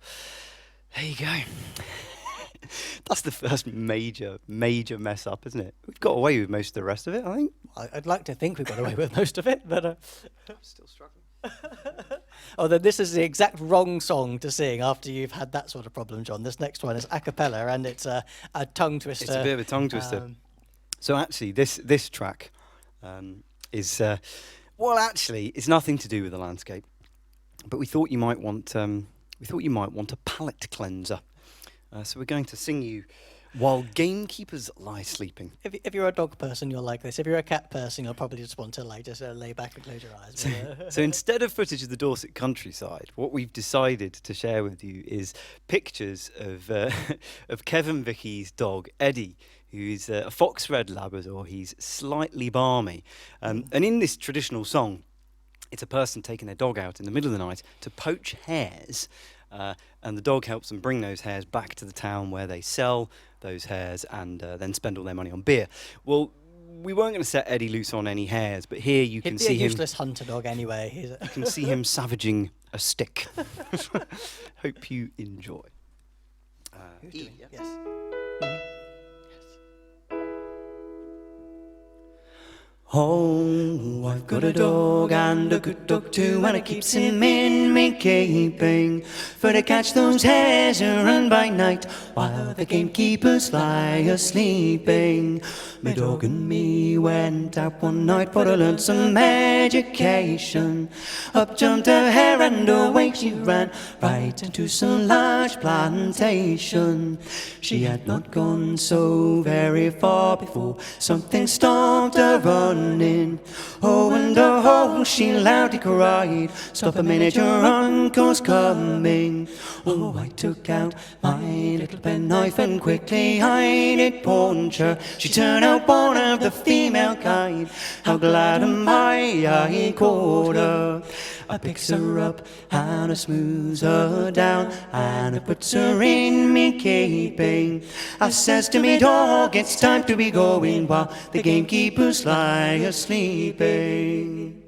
There you go. That's the first major mess up, isn't it? We've got away with most of the rest of it, I think. I'd like to think we got away with most of it, but... I'm still struggling. Oh, then this is the exact wrong song to sing after you've had that sort of problem, John. This next one is a cappella, and it's a tongue twister. It's a bit of a tongue twister. So actually, this track is... well, actually, it's nothing to do with the landscape. But we thought you might want a palate cleanser. So we're going to sing you While Gamekeepers Lie Sleeping. If you're a dog person, you'll like this. If you're a cat person, you'll probably just want to lay back and close your eyes. So instead of footage of the Dorset countryside, what we've decided to share with you is pictures of Kevin Vicky's dog, Eddie, who's a fox red Labrador. He's slightly balmy. And in this traditional song, it's a person taking their dog out in the middle of the night to poach hares. And the dog helps them bring those hares back to the town where they sell those hares and then spend all their money on beer. Well, we weren't going to set Eddie loose on any hares, but here you can see him... He'd be a useless hunter dog anyway. You can see him savaging a stick. Hope you enjoy. Yes. Oh, I've got a dog and a good dog too, and it keeps him in me keeping, for to catch those hares and run by night while the gamekeepers lie a-sleeping. My dog and me went out one night for to learn some education. Up jumped a hare and away she ran right into some large plantation. She had not gone so very far before something stopped her running. Oh, and oh, she loudly cried, "Stop a minute, your uncle's coming." Oh, I took out my little penknife and quickly I did paunch her. She turned out one of the female kind. How glad am I caught her. I picks her up and I smooths her down and I puts her in me keeping. I says to me dog, it's time to be going while the gamekeepers lie a-sleeping.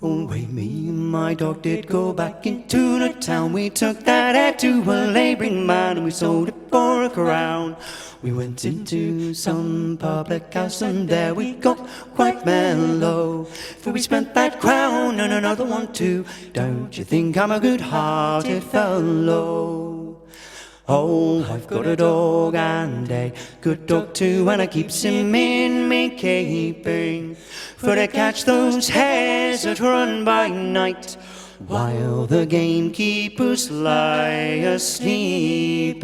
Away me and my dog did go back into the town. We took that head to a labouring man and we sold it for a crown. We went into some public house and there we got quite mellow, for we spent that crown and another one too. Don't you think I'm a good-hearted fellow? Oh, I've got a dog and a good dog too, and I keeps him in me keeping, for to catch those hares that run by night while the gamekeepers lie a-sleeping.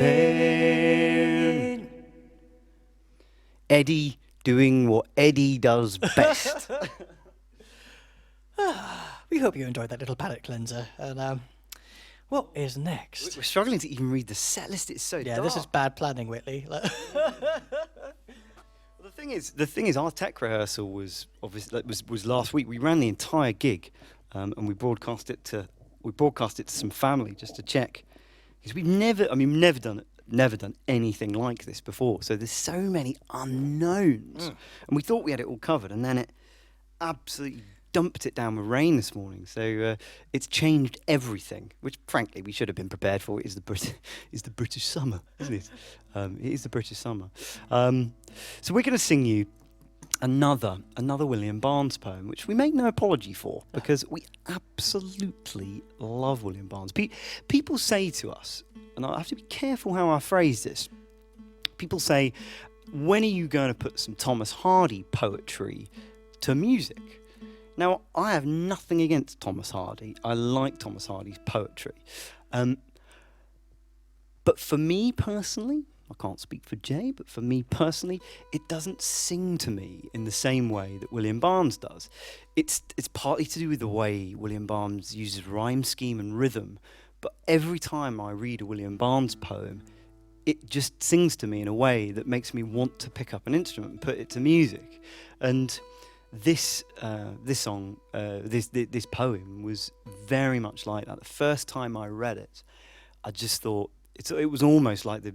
Eddie doing what Eddie does best. We hope you enjoyed that little palate cleanser. And what is next? We're struggling to even read the set list. It's so Yeah, dark. this is bad planning, Whitley. The thing is, our tech rehearsal was obviously was last week. We ran the entire gig, and we broadcast it to some family just to check, because we've never done anything like this before. So there's so many unknowns, and we thought we had it all covered, and then it absolutely dumped it down with rain this morning. So it's changed everything, which frankly we should have been prepared for. It is the British summer, isn't it? It is the British summer. So we're going to sing you another William Barnes poem, which we make no apology for, because we absolutely love William Barnes. People say to us, and I have to be careful how I phrase this, people say, when are you going to put some Thomas Hardy poetry to music? Now, I have nothing against Thomas Hardy. I like Thomas Hardy's poetry. But for me personally, I can't speak for Jay, but for me personally, it doesn't sing to me in the same way that William Barnes does. It's partly to do with the way William Barnes uses rhyme scheme and rhythm, but every time I read a William Barnes poem, it just sings to me in a way that makes me want to pick up an instrument and put it to music. And this poem was very much like that. The first time I read it, I just thought it was almost like the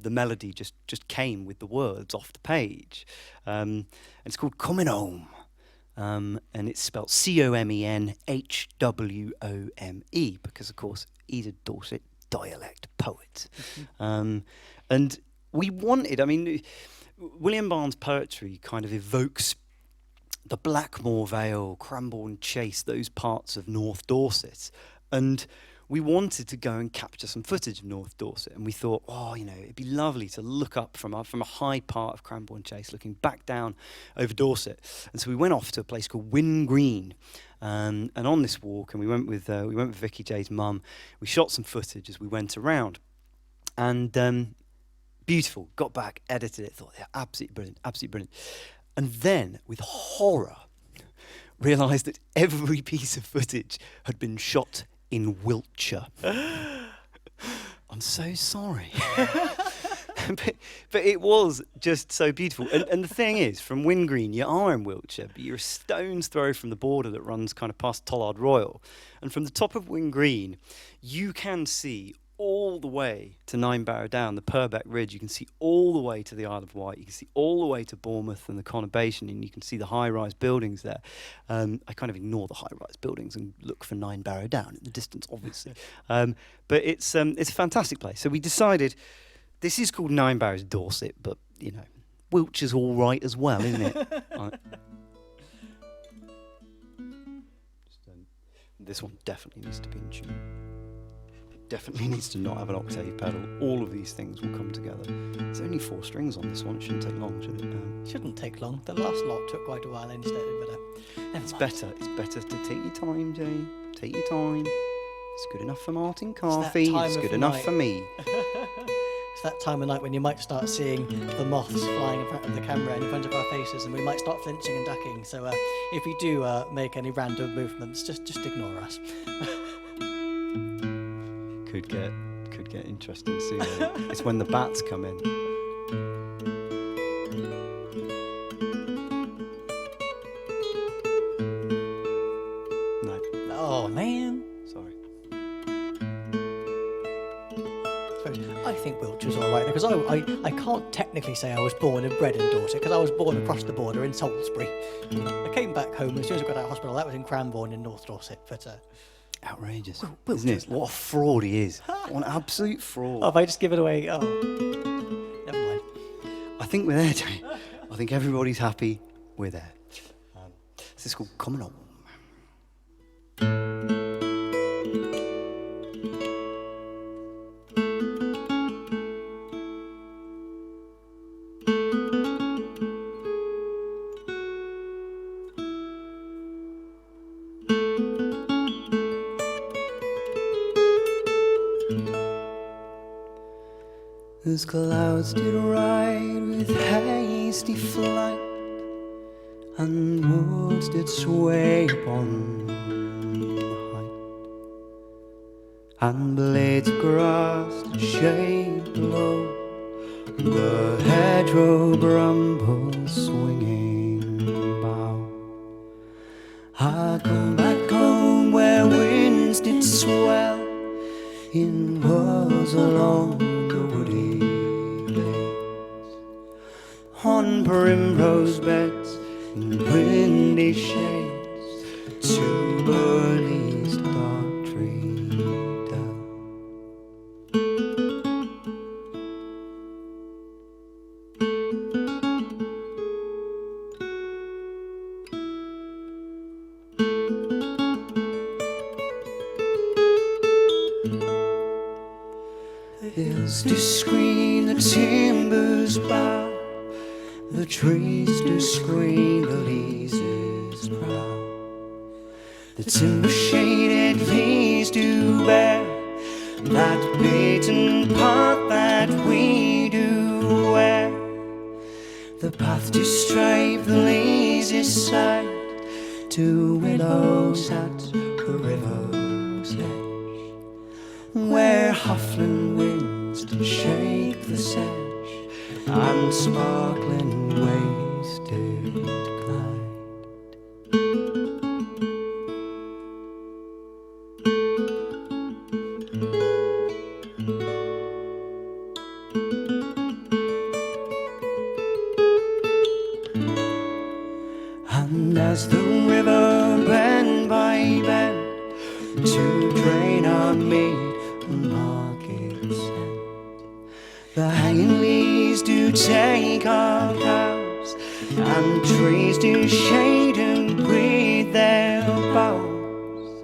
melody just came with the words off the page. And it's called Coming Home, and it's spelled Comenhwome, because of course he's a Dorset dialect poet. And we wanted, William Barnes' poetry kind of evokes the Blackmore Vale, Cranbourne Chase, those parts of North Dorset. And we wanted to go and capture some footage of North Dorset. And we thought, it'd be lovely to look up from a high part of Cranbourne Chase, looking back down over Dorset. And so we went off to a place called Wyn Green. And on this walk, and we went with Vicky J's mum, we shot some footage as we went around. And beautiful. Got back, edited it, thought, yeah, absolutely brilliant, absolutely brilliant. And then, with horror, realised that every piece of footage had been shot in Wiltshire. I'm so sorry. but it was just so beautiful. And the thing is, from Wyn Green, you are in Wiltshire, but you're a stone's throw from the border that runs kind of past Tollard Royal. And from the top of Wyn Green, you can see all the way to Ninebarrow Down, the Purbeck Ridge. You can see all the way to the Isle of Wight. You can see all the way to Bournemouth and the Conurbation, and you can see the high-rise buildings there. I kind of ignore the high-rise buildings and look for Ninebarrow Down in the distance, obviously. But it's a fantastic place. So we decided this is called Ninebarrow's Dorset, but Wiltshire's all right as well, isn't it? This one definitely needs to be in tune. Definitely needs to not have an octave pedal. All of these things will come together. There's only 4 strings on this one. It shouldn't take long, should it? Shouldn't take long. The last lot took quite a while instead, but It's better to take your time, Jay. Take your time. It's good enough for Martin Carthy. It's good enough for me. It's that time of night when you might start seeing the moths flying in front of the camera and in front of our faces, and we might start flinching and ducking. So if you do make any random movements, just ignore us. Could get interesting soon. It's when the bats come in. think Wiltshire's all right, because I can't technically say I was born and bred in Dorset, because I was born across the border in Salisbury. I came back home as soon as I got out of hospital. That was in Cranbourne in North Dorset, but... Outrageous, isn't it? What a fraud he is. What an absolute fraud. Oh, have I just given away... Oh, never mind. I think we're there, Jay. I think everybody's happy we're there. This is called Coming On. As clouds did ride with hasty flight, and woods did sway upon the height, and blades of grass did shade below the hedgerow brambles swinging bough. I come back home where winds did swell in woods along the woody glades, on primrose beds in windy shades, to Burley's dark tree dell. The hills do screen the timbers bow, the trees do screen the leases brow, the timber shaded leaves do bear that beaten path that we do wear. The path to stripe the lazy side, to willows at the river's edge, where huffling winds did shake the sedge, and sparkling waves did glide. And as the river bend by bend to drain our mead and market scent, the hanging leaves do take our cows, and trees do shade and breathe their boughs,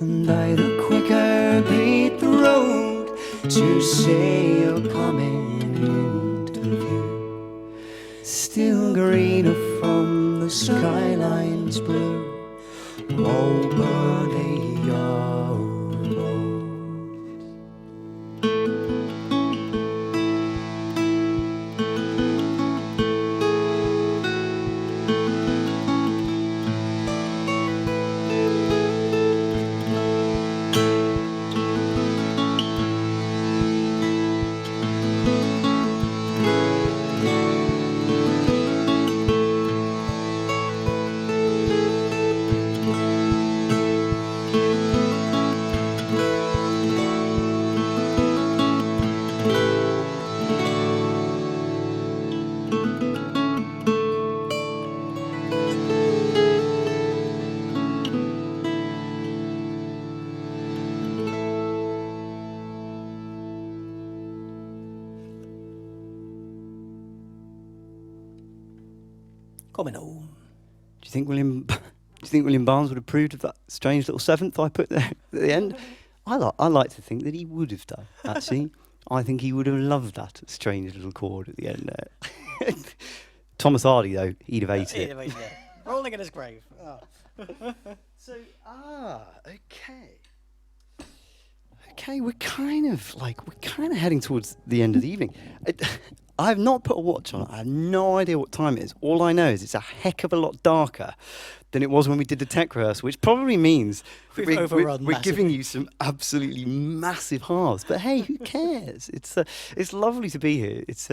and I the quicker beat the road to see you coming into view, still greener from the skyline's blue, oh Burley Yard Road. Coming home. Do you think William Barnes would approve of that strange little seventh I put there at the end? I like to think that he would have done, actually. I think he would have loved that strange little chord at the end there. Thomas Hardy, though, he'd have ate it. Rolling in his grave. Oh. Okay. Okay, we're kind of heading towards the end of the evening. I have not put a watch on. I have no idea what time it is. All I know is it's a heck of a lot darker than it was when we did the tech rehearsal, which probably means We've overrun we're giving you some absolutely massive halves. But hey, who cares? It's lovely to be here. It's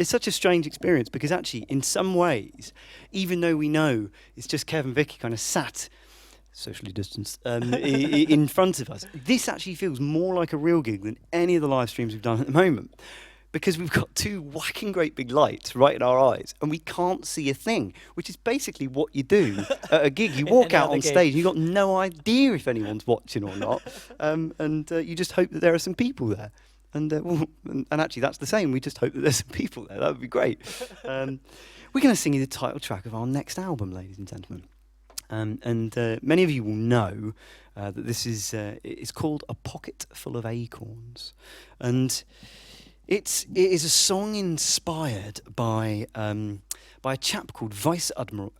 such a strange experience because actually, in some ways, even though we know it's just Kev and Vicky kind of sat socially distanced, in front of us. This actually feels more like a real gig than any of the live streams we've done at the moment, because we've got two whacking great big lights right in our eyes and we can't see a thing, which is basically what you do at a gig. You walk out on stage and you've got no idea if anyone's watching or not, and you just hope that there are some people there. And actually that's the same, we just hope that there's some people there. That would be great. We're going to sing you the title track of our next album, ladies and gentlemen. Many of you will know that this is it's called A Pocket Full of Acorns, and it is a song inspired by a chap called Vice Admiral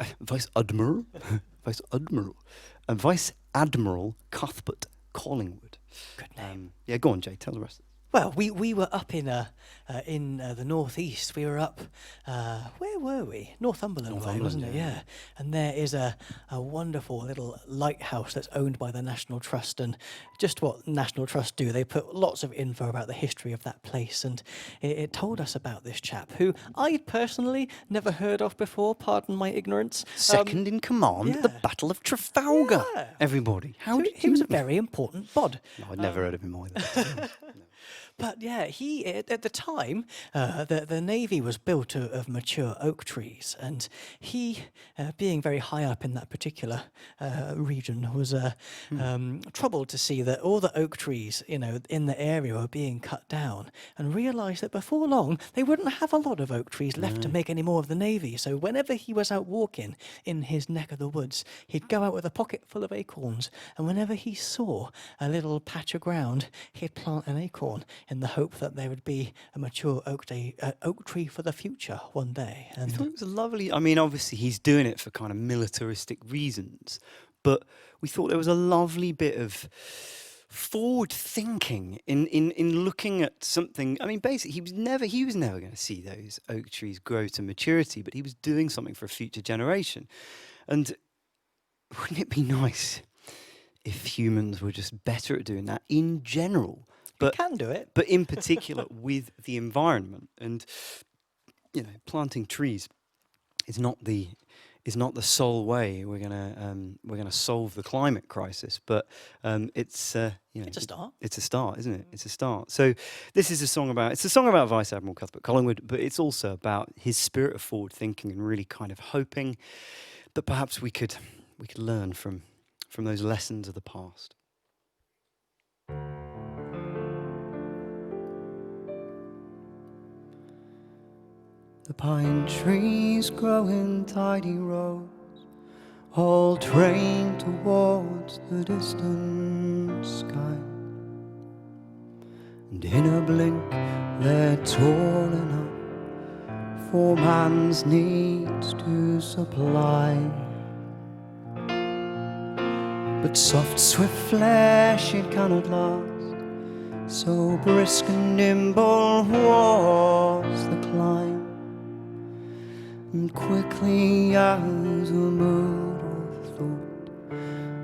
Cuthbert Collingwood. Good name. Yeah, go on, Jay. Tell the rest. Well, we were up in the northeast. We were up, where were we? Northumberland way, wasn't it? Yeah. And there is a wonderful little lighthouse that's owned by the National Trust. And just what National Trust do, they put lots of info about the history of that place. And it told us about this chap who I'd personally never heard of before, pardon my ignorance. Second in command at the Battle of Trafalgar. Yeah. Everybody. He was a very important bod. No, I'd never heard of him either. No. But yeah, he at the time the navy was built of mature oak trees, and he, being very high up in that particular region, was troubled to see that all the oak trees, in the area were being cut down, and realised that before long they wouldn't have a lot of oak trees left to make any more of the navy. So whenever he was out walking in his neck of the woods, he'd go out with a pocket full of acorns, and whenever he saw a little patch of ground, he'd plant an acorn in the hope that there would be a mature oak tree for the future one day. And I thought it was lovely. I mean, obviously he's doing it for kind of militaristic reasons, but we thought there was a lovely bit of forward thinking in looking at something. I mean, basically he was never going to see those oak trees grow to maturity, but he was doing something for a future generation. And wouldn't it be nice if humans were just better at doing that in general? But we can do it. But in particular with the environment, and planting trees is not the sole way we're gonna solve the climate crisis. But it's a start. It's a start, isn't it? It's a start. So this is a song about Vice Admiral Cuthbert Collingwood, but it's also about his spirit of forward thinking and really kind of hoping that perhaps we could learn from those lessons of the past. The pine trees grow in tidy rows, all trained towards the distant sky. And in a blink they're tall enough for man's needs to supply. But soft, swift flesh it cannot last, so brisk and nimble was the climb. And quickly as a mood of thought,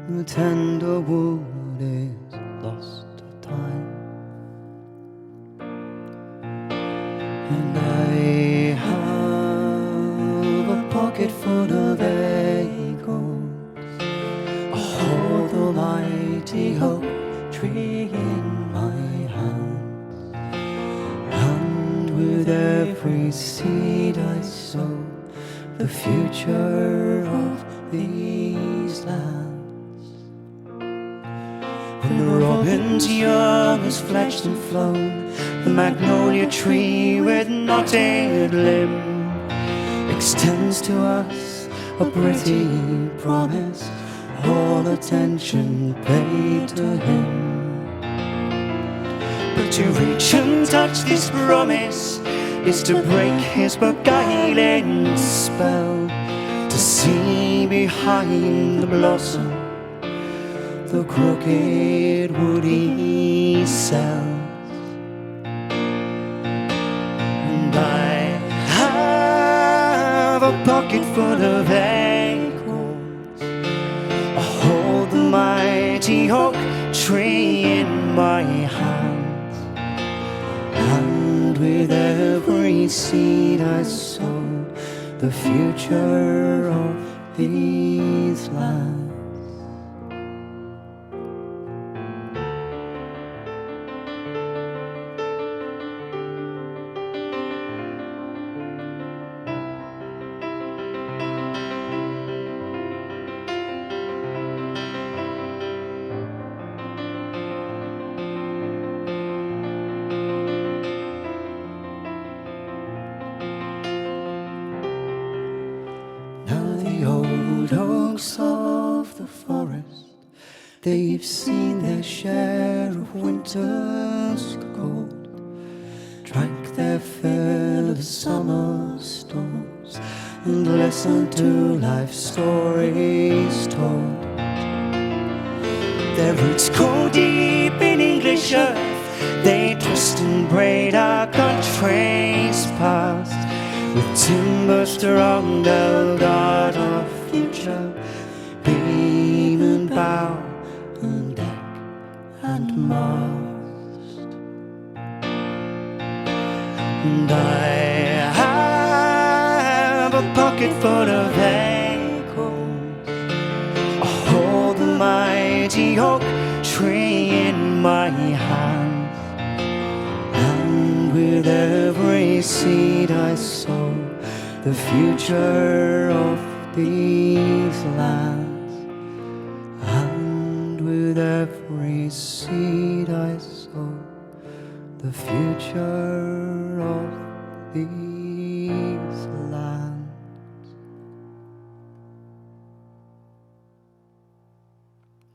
the tender wood is lost to time. And I have a pocket full of acorns, I hold the mighty oak tree in my hands, and with every seed I sow, the future of these lands. When the robin's young is fledged and flown, the magnolia tree with knotted limb extends to us a pretty promise, all attention paid to him. But to reach and touch this promise is to break his beguiling spell, to see behind the blossom the crooked woody cells. And I have a pocket full of acorns, I hold the mighty oak tree in my hands, and with every seed I sow, the future of these lands. old oaks of the forest, they've seen their share of winter's cold, drank their fill of summer storms, and listened to life stories told. Their roots go deep in English earth, they twist and braid our country's past, with timber strong to guard our future, beam and bow and deck and mast. And I have a pocket full of acorns, I hold the mighty oak tree in my hands, and with every seed I sow the future of these lands, and with every seed I sow the future of these lands.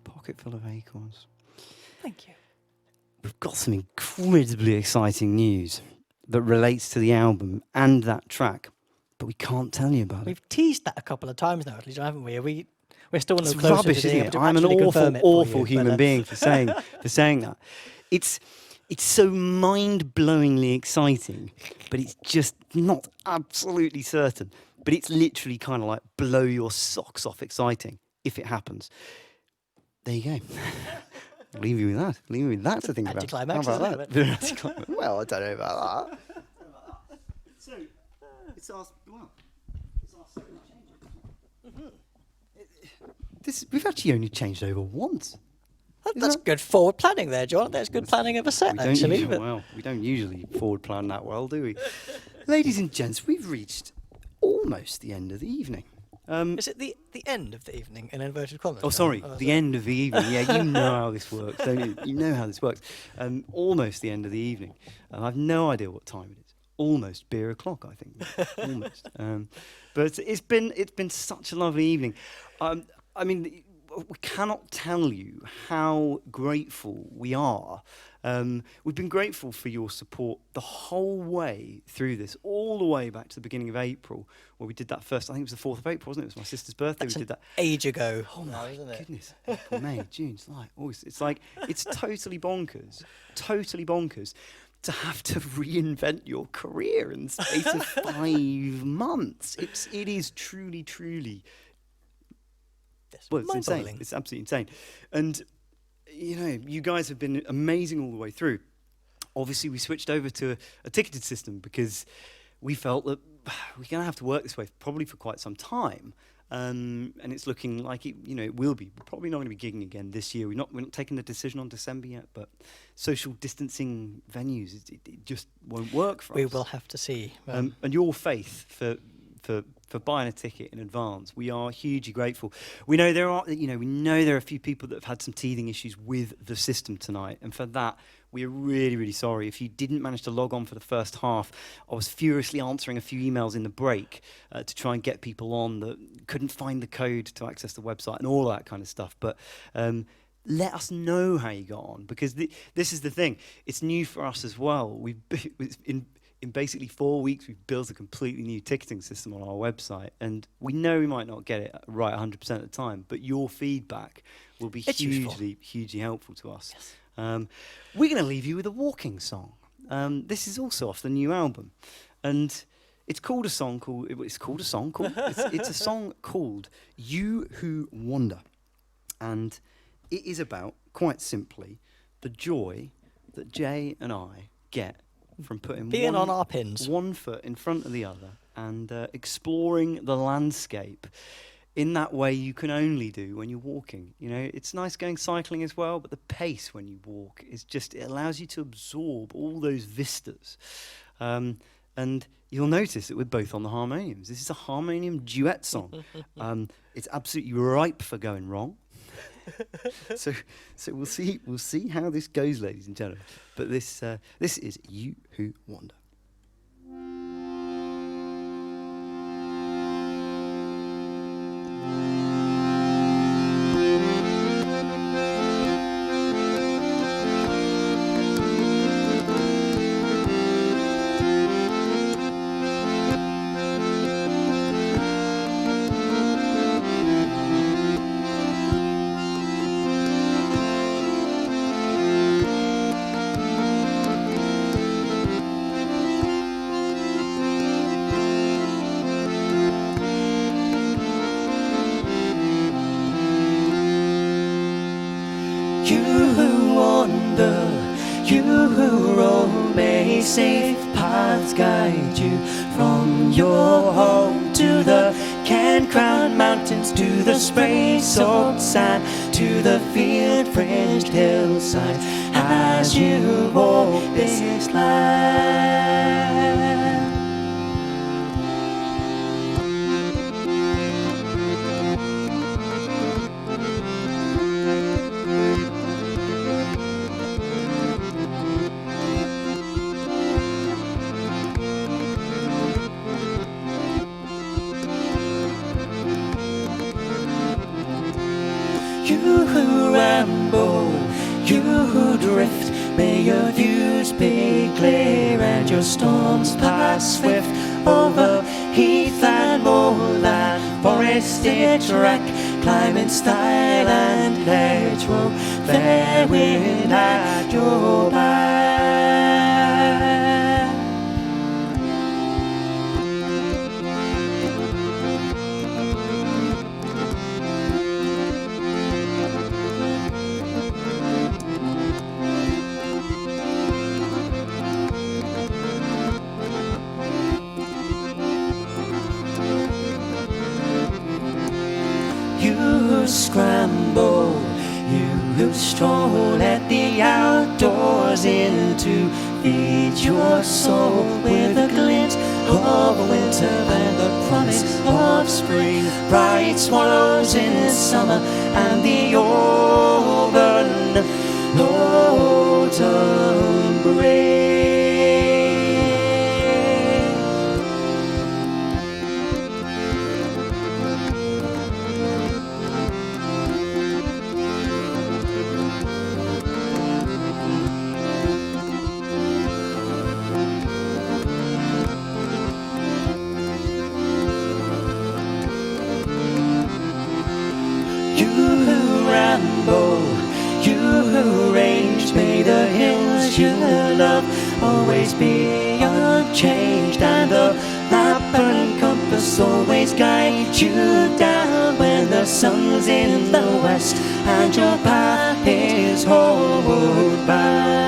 Pocket full of acorns. Thank you. We've got some incredibly exciting news that relates to the album and that track, but we can't tell you about it. We've teased that a couple of times now, at least, haven't we? We're still no It's closer rubbish, to being isn't able it? to I'm an actually awful, confirm it for awful you, human but, being for saying that. It's so mind-blowingly exciting, but it's just not absolutely certain. But it's literally kind of like blow your socks off exciting if it happens. There you go. Leave you with that. Leave you with that to think about. Anticlimax, How about isn't that? Anticlimax. Well, I don't know about that. So, it's our second change. We've actually only changed over once. That's good forward planning there, John. That's good planning of a set, actually. We don't usually forward plan that well, do we? Ladies and gents, we've reached almost the end of the evening. Is it the end of the evening in inverted commas? Oh, sorry, the end of the evening. Yeah, you know how this works, don't you? You know how this works. Almost the end of the evening. I've no idea what time it is. Almost beer o'clock, I think. Almost. But it's been such a lovely evening. I mean, we cannot tell you how grateful we are. We've been grateful for your support the whole way through this, all the way back to the beginning of April, where we did that first. I think it was the 4th of April, wasn't it? It was my sister's birthday. That's we did that age ago. Oh my goodness! April, May, June, July, August. It's totally bonkers to have to reinvent your career in the space of 5 months. It is truly. Well, it's insane. It's absolutely insane. And, you know, you guys have been amazing all the way through. Obviously, we switched over to a ticketed system because we felt that we're going to have to work this way probably for quite some time. And it's looking like it will be. We're probably not going to be gigging again this year. We're not taking a decision on December yet, but social distancing venues, it just won't work for us. We will have to see. And your faith for buying a ticket in advance, we are hugely grateful. We know there are a few people that have had some teething issues with the system tonight, and for that we are really sorry. If you didn't manage to log on for the first half, I was furiously answering a few emails in the break to try and get people on that couldn't find the code to access the website and all that kind of stuff. But let us know how you got on, because this is the thing. It's new for us as well. In basically 4 weeks, we've built a completely new ticketing system on our website, and we know we might not get it right 100% of the time, but your feedback will be hugely helpful to us. Yes. We're going to leave you with a walking song. This is also off the new album, and it's a song called "You Who Wander," and it is about, quite simply, the joy that Jay and I get from putting being on our pins, one foot in front of the other, and exploring the landscape in that way you can only do when you're walking. You know, it's nice going cycling as well, but the pace when you walk is just, it allows you to absorb all those vistas. And you'll notice that we're both on the harmoniums. This is a harmonium duet song. It's absolutely ripe for going wrong. So we'll see how this goes, ladies and gentlemen. But this is You Who Wander. guide you from your home to the can-crowned mountains, to the spray-soaked sand, to the field-fringed hillsides, as you walk this land. You who ramble, you who drift, may your views be clear and your storms pass swift over heath and moorland, forested track, climbing stile and hedgerow, fair wind at your back. You who scramble, you who stroll at the outdoors in to feed your soul with a glint of winter and the promise of spring, bright swallows in summer and the autumn breeze. You who range, may the hills you love always be unchanged, and the map and compass always guide you down when the sun's in the west and your path is homeward bound.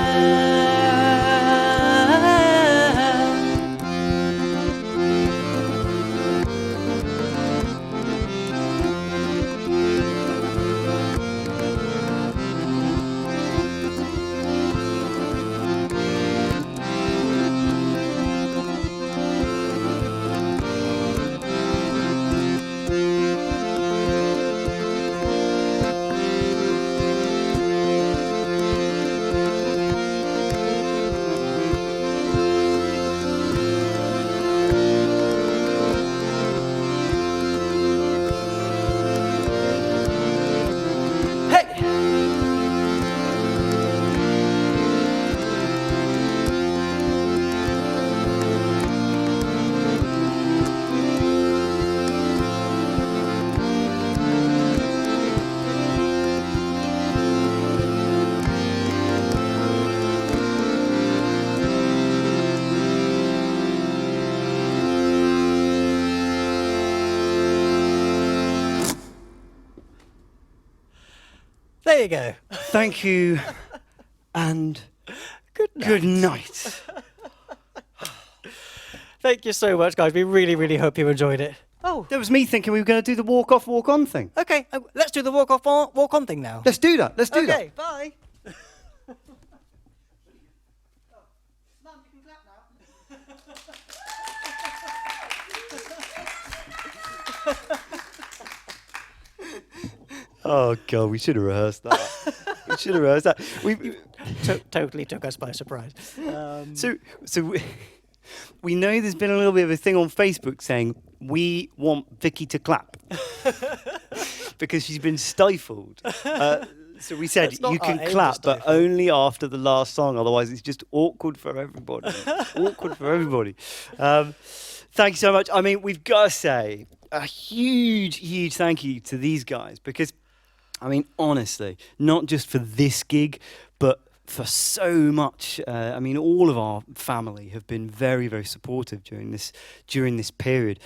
There you go. Thank you, and Good night. good night. Thank you so much, guys. We really, really hope you enjoyed it. Oh, That was me thinking we were going to do the walk off, walk on thing. okay. Let's do the walk on thing now. Let's do that. Let's do that. Okay, bye. Oh god, we should have rehearsed that. We should have rehearsed that. We Totally took us by surprise. we know there's been a little bit of a thing on Facebook saying we want Vicky to clap because she's been stifled. So we said That's not you our can aim to clap, but stifle. only after the last song. Otherwise, it's just awkward for everybody. Awkward for everybody. Thank you so much. I mean, we've got to say a huge, huge thank you to these guys because, I mean, honestly, not just for this gig, but for so much. I mean, all of our family have been very, very supportive during this period.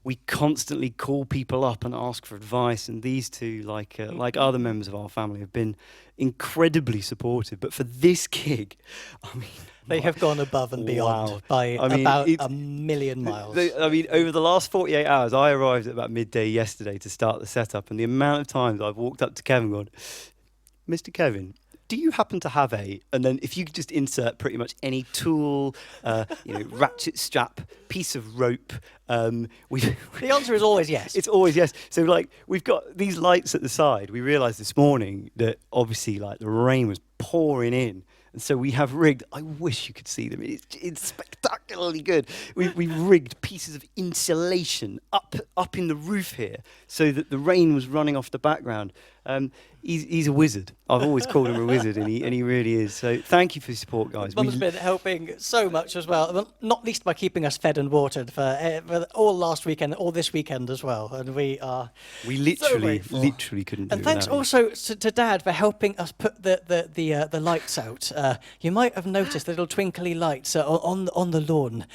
We constantly call people up and ask for advice, and these two, like other members of our family, have been incredibly supportive. But for this gig, I mean, They have gone above and beyond Wow. by I mean, about it's- a million miles. I mean, over the last 48 hours, I arrived at about midday yesterday to start the setup, and the amount of times I've walked up to Kevin and gone, Mr. Kevin, do you happen to have a, and then if you could just insert pretty much any tool, ratchet strap, piece of rope, we The answer is always yes. it's always yes. So like we've got these lights at the side. We realised this morning that obviously like the rain was pouring in. And so we have rigged, I wish you could see them, it's spectacularly good. We rigged pieces of insulation up in the roof here so that the rain was running off the background. He's a wizard. I've always called him a wizard, and he really is. So thank you for your support, guys. Mum's been helping so much as well, not least by keeping us fed and watered for all last weekend, all this weekend as well. And we are We so grateful. literally couldn't do it And thanks without you. also to Dad for helping us put the lights out. You might have noticed the little twinkly lights on the lawn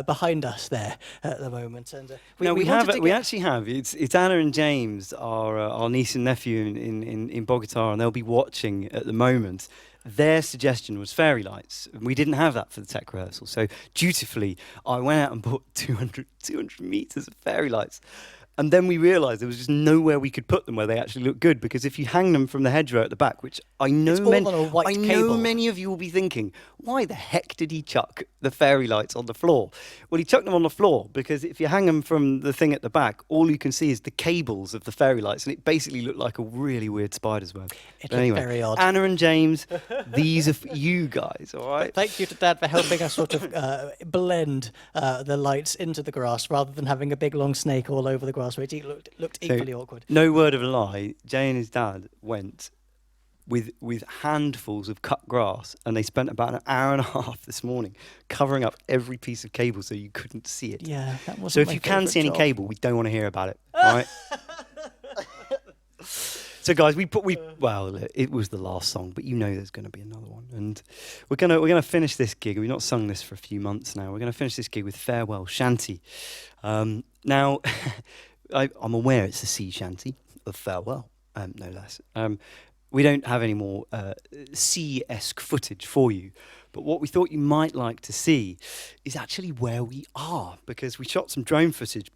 behind us there at the moment. And We actually have. It's Anna and James, our niece and nephew in Bogota, and they'll be watching at the moment. Their suggestion was fairy lights. And we didn't have that for the tech rehearsal. So dutifully, I went out and bought 200 meters of fairy lights. And then we realised there was just nowhere we could put them where they actually look good, because if you hang them from the hedgerow at the back, which I know, It's all on a white cable. many of you will be thinking, why the heck did he chuck the fairy lights on the floor? Well, he chucked them on the floor because if you hang them from the thing at the back, all you can see is the cables of the fairy lights, and it basically looked like a really weird spider's web. It But looked very odd. Anna and James, these are for you guys, all right? Thank you to Dad for helping us sort of blend the lights into the grass rather than having a big long snake all over the grass, which looked equally awkward. No word of a lie, Jay and his dad went with handfuls of cut grass, and they spent about an hour and a half this morning covering up every piece of cable so you couldn't see it. Yeah, that wasn't So if my you can see any favourite job. cable, we don't want to hear about it, all right? So guys, well, it was the last song, but you know there's going to be another one, and we're gonna finish this gig. We've not sung this for a few months now. We're gonna finish this gig with Farewell Shanty. Now, I'm aware it's a sea shanty of farewell, no less. We don't have any more sea-esque footage for you, but what we thought you might like to see is actually where we are, because we shot some drone footage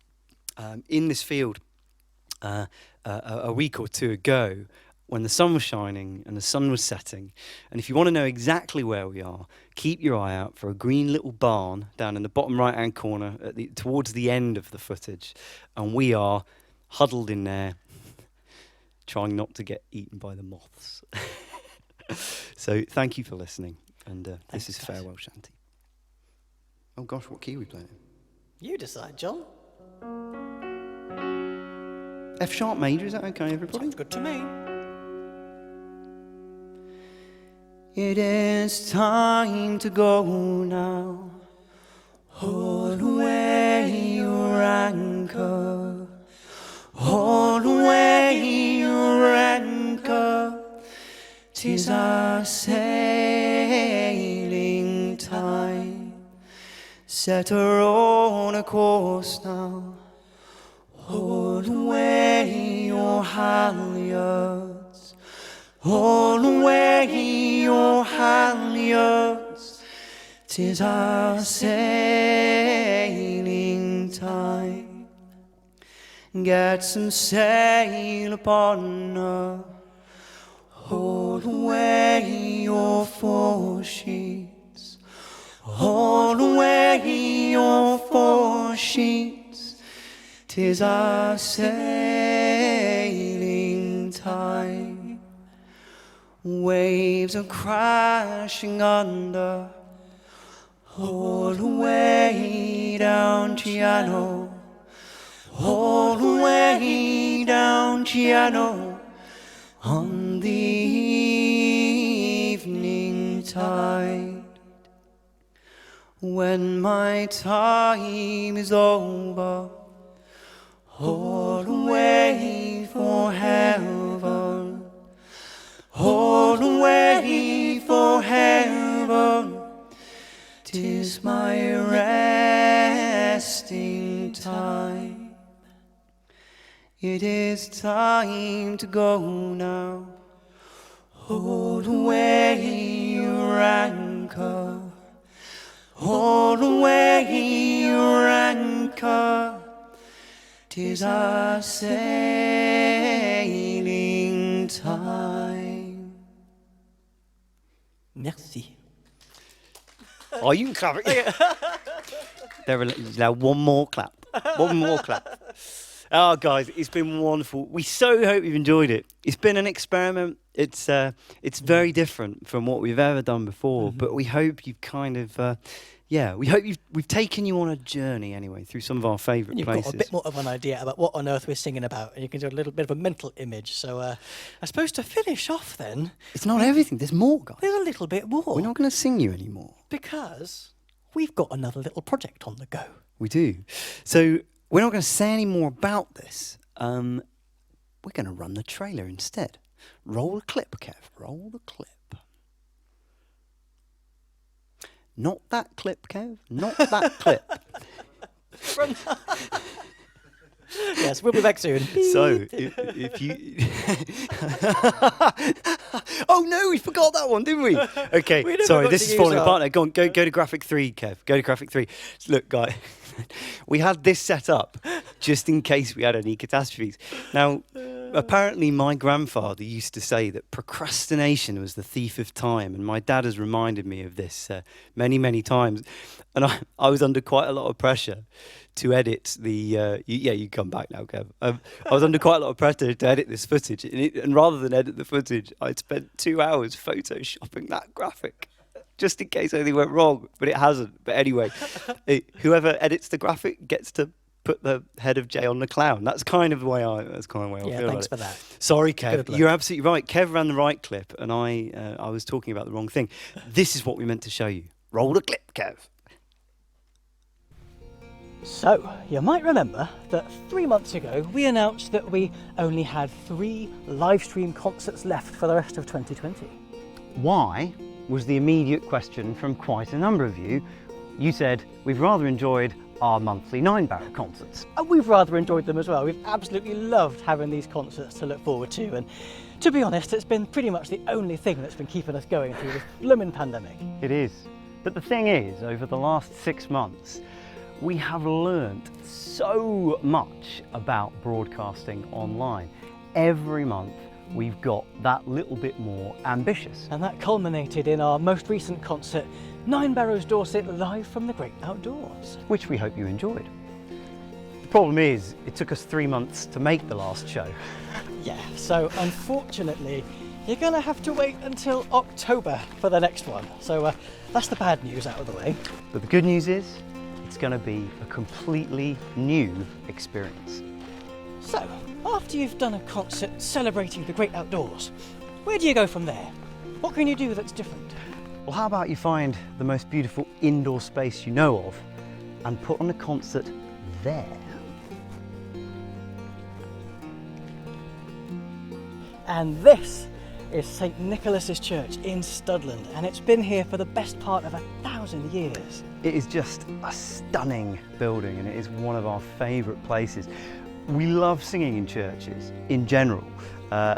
in this field a week or two ago when the sun was shining and the sun was setting. And if you want to know exactly where we are, keep your eye out for a green little barn down in the bottom right-hand corner towards the end of the footage. And we are huddled in there, trying not to get eaten by the moths. So thank you for listening. And this is Farewell Shanty. Oh gosh, what key are we playing? You decide, John. F sharp major, is that okay, everybody? Sounds good to me. It is time to go now. Hold away your anchor. Hold away your anchor. 'Tis our sailing time. Set her on a course now. Hold away your halyards. Hold away your halyards. 'Tis our sailing time. Get some sail upon her. Hold away your foresheets. Hold away your foresheets. 'Tis our sailing time. Waves are crashing under. Hold away down Chiano. Hold away down Chiano. On the evening tide. When my time is over, hold away for heaven. Hold away for heaven. 'Tis my resting time. It is time to go now. Hold away your anchor. all away your anchor. 'Tis our sailing time. Merci. Oh, you can clap it. Now one more clap. One more clap. Oh, guys, it's been wonderful. We so hope you've enjoyed it. It's been an experiment. It's very different from what we've ever done before, but we hope you've kind of, we hope we've taken you on a journey anyway through some of our favourite places. You've got a bit more of an idea about what on earth we're singing about, and you can do a little bit of a mental image. So I suppose to finish off then... It's not everything. There's more, guys. There's a little bit more. We're not going to sing you anymore. Because we've got another little project on the go. We do. So we're not going to say any more about this. We're going to run the trailer instead. Roll the clip, Kev. Roll the clip. Not that clip, Kev. Not that clip. Yes, we'll be back soon. So, if you... Oh no, we forgot that one, didn't we? Okay, We never sorry, got this to is use falling our- apart now. Go to graphic 3, Kev. Go to graphic 3. Look, guys, we had this set up just in case we had any catastrophes. Now, apparently my grandfather used to say that procrastination was the thief of time, and my dad has reminded me of this many, many times. And I was under quite a lot of pressure to edit the... you come back now, Kev. I was under quite a lot of pressure to edit this footage, and rather than edit the footage, I'd spent 2 hours photoshopping that graphic, just in case anything went wrong, but it hasn't. But anyway, whoever edits the graphic gets to put the head of Jay on the clown. That's kind of the way I feel Yeah, about thanks it. for that. Sorry, Good Kev. luck. You're absolutely right. Kev ran the right clip, and I was talking about the wrong thing. This is what we meant to show you. Roll the clip, Kev. So, you might remember that 3 months ago we announced that we only had 3 live stream concerts left for the rest of 2020. Why was the immediate question from quite a number of you. You said, we've rather enjoyed our monthly 9-barrel concerts. And we've rather enjoyed them as well. We've absolutely loved having these concerts to look forward to, and to be honest, it's been pretty much the only thing that's been keeping us going through this blooming pandemic. It is. But the thing is, over the last 6 months, we have learnt so much about broadcasting online. Every month, we've got that little bit more ambitious. And that culminated in our most recent concert, 9 Barrows Dorset, live from the great outdoors. Which we hope you enjoyed. The problem is, it took us 3 months to make the last show. Yeah, so unfortunately, you're gonna have to wait until October for the next one. So that's the bad news out of the way. But the good news is, it's going to be a completely new experience. So, after you've done a concert celebrating the great outdoors, where do you go from there? What can you do that's different? Well, how about you find the most beautiful indoor space you know of and put on a concert there? And this is St. Nicholas's Church in Studland, and it's been here for the best part of 1,000 years. It is just a stunning building, and it is one of our favourite places. We love singing in churches in general.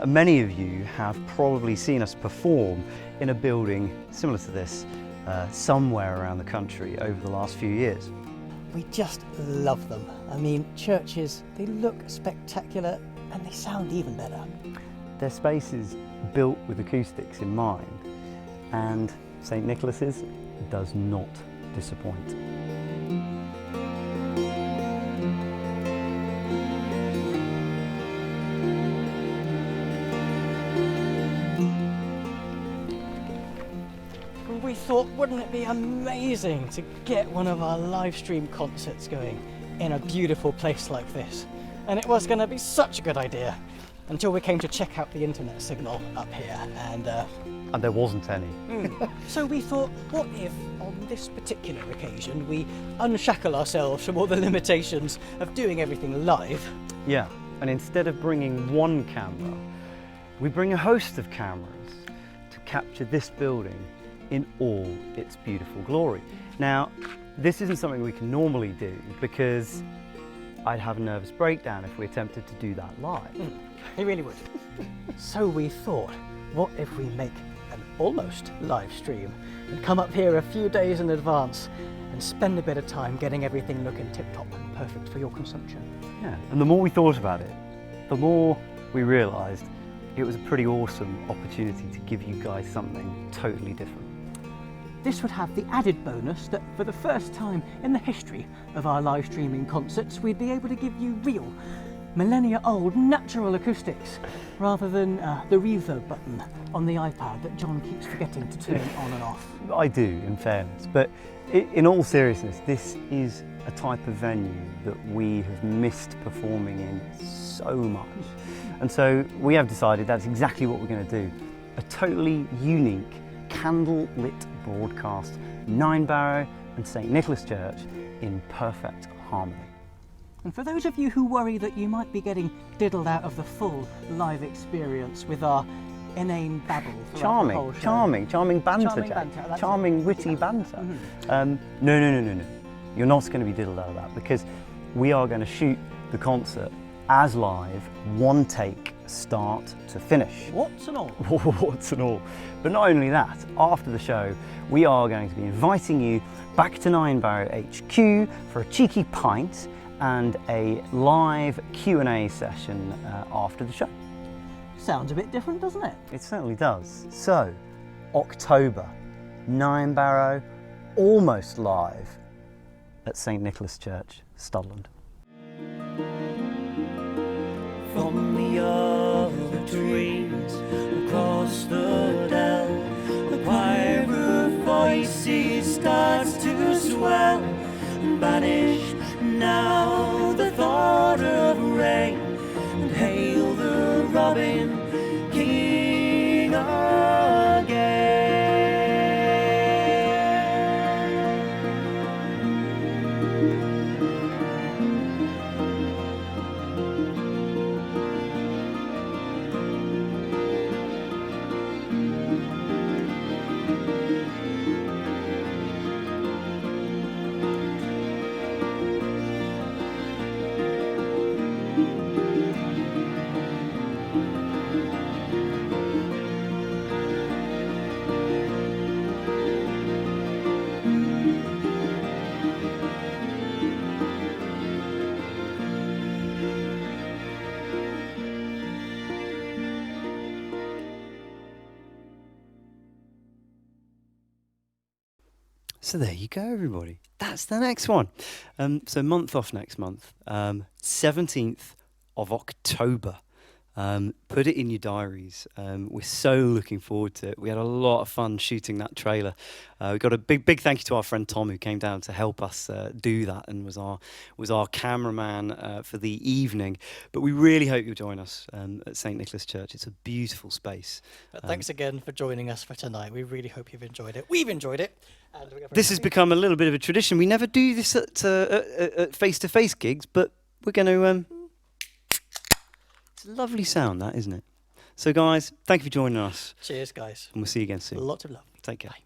Many of you have probably seen us perform in a building similar to this somewhere around the country over the last few years. We just love them. I mean, churches, they look spectacular and they sound even better. Their spaces built with acoustics in mind, and St. Nicholas's does not disappoint. We thought, wouldn't it be amazing to get one of our live stream concerts going in a beautiful place like this? And it was going to be such a good idea until we came to check out the internet signal up here, and there wasn't any. so we thought, what if on this particular occasion we unshackle ourselves from all the limitations of doing everything live? Yeah, and instead of bringing one camera, we bring a host of cameras to capture this building in all its beautiful glory. Now, this isn't something we can normally do because I'd have a nervous breakdown if we attempted to do that live. He really would. So we thought, what if we make an almost live stream and come up here a few days in advance and spend a bit of time getting everything looking tip-top and perfect for your consumption. Yeah, and the more we thought about it, the more we realised it was a pretty awesome opportunity to give you guys something totally different. This would have the added bonus that for the first time in the history of our live streaming concerts, we'd be able to give you real, millennia-old natural acoustics rather than the reverb button on the iPad that John keeps forgetting to turn on and off. I do, in fairness, but in all seriousness, this is a type of venue that we have missed performing in so much. And so we have decided that's exactly what we're going to do. A totally unique, candle-lit broadcast, Ninebarrow and St Nicholas Church in perfect harmony. And for those of you who worry that you might be getting diddled out of the full live experience with our inane babble throughout the whole show. Charming banter, Charming Jake. banter, that's Charming, it. witty Yeah. banter. Mhm. No. You're not going to be diddled out of that, because we are going to shoot the concert as live, one take, start to finish. What's and all? Warts and all. But not only that, after the show, we are going to be inviting you back to Ninebarrow HQ for a cheeky pint and a live Q&A session after the show. Sounds a bit different, doesn't it? It certainly does. So, October, Ninebarrow, almost live at St Nicholas Church, Studland. From the other dreams across the dell, the choir of voices starts to swell and banish now the thought of rain, and hail the robin king again. So there you go, everybody. That's the next one. So month off next month, 17th of October. Put it in your diaries. We're so looking forward to it. We had a lot of fun shooting that trailer. We got a big thank you to our friend Tom, who came down to help us do that and was our cameraman for the evening. But we really hope you'll join us at St Nicholas Church. It's a beautiful space. But thanks again for joining us for tonight. We really hope you've enjoyed it. We've enjoyed it. And This has become a little bit of a tradition. We never do this at face-to-face gigs, but we're going to... It's a lovely sound, that, isn't it? So, guys, thank you for joining us. Cheers, guys. And we'll see you again soon. Lots of love. Take care. Bye.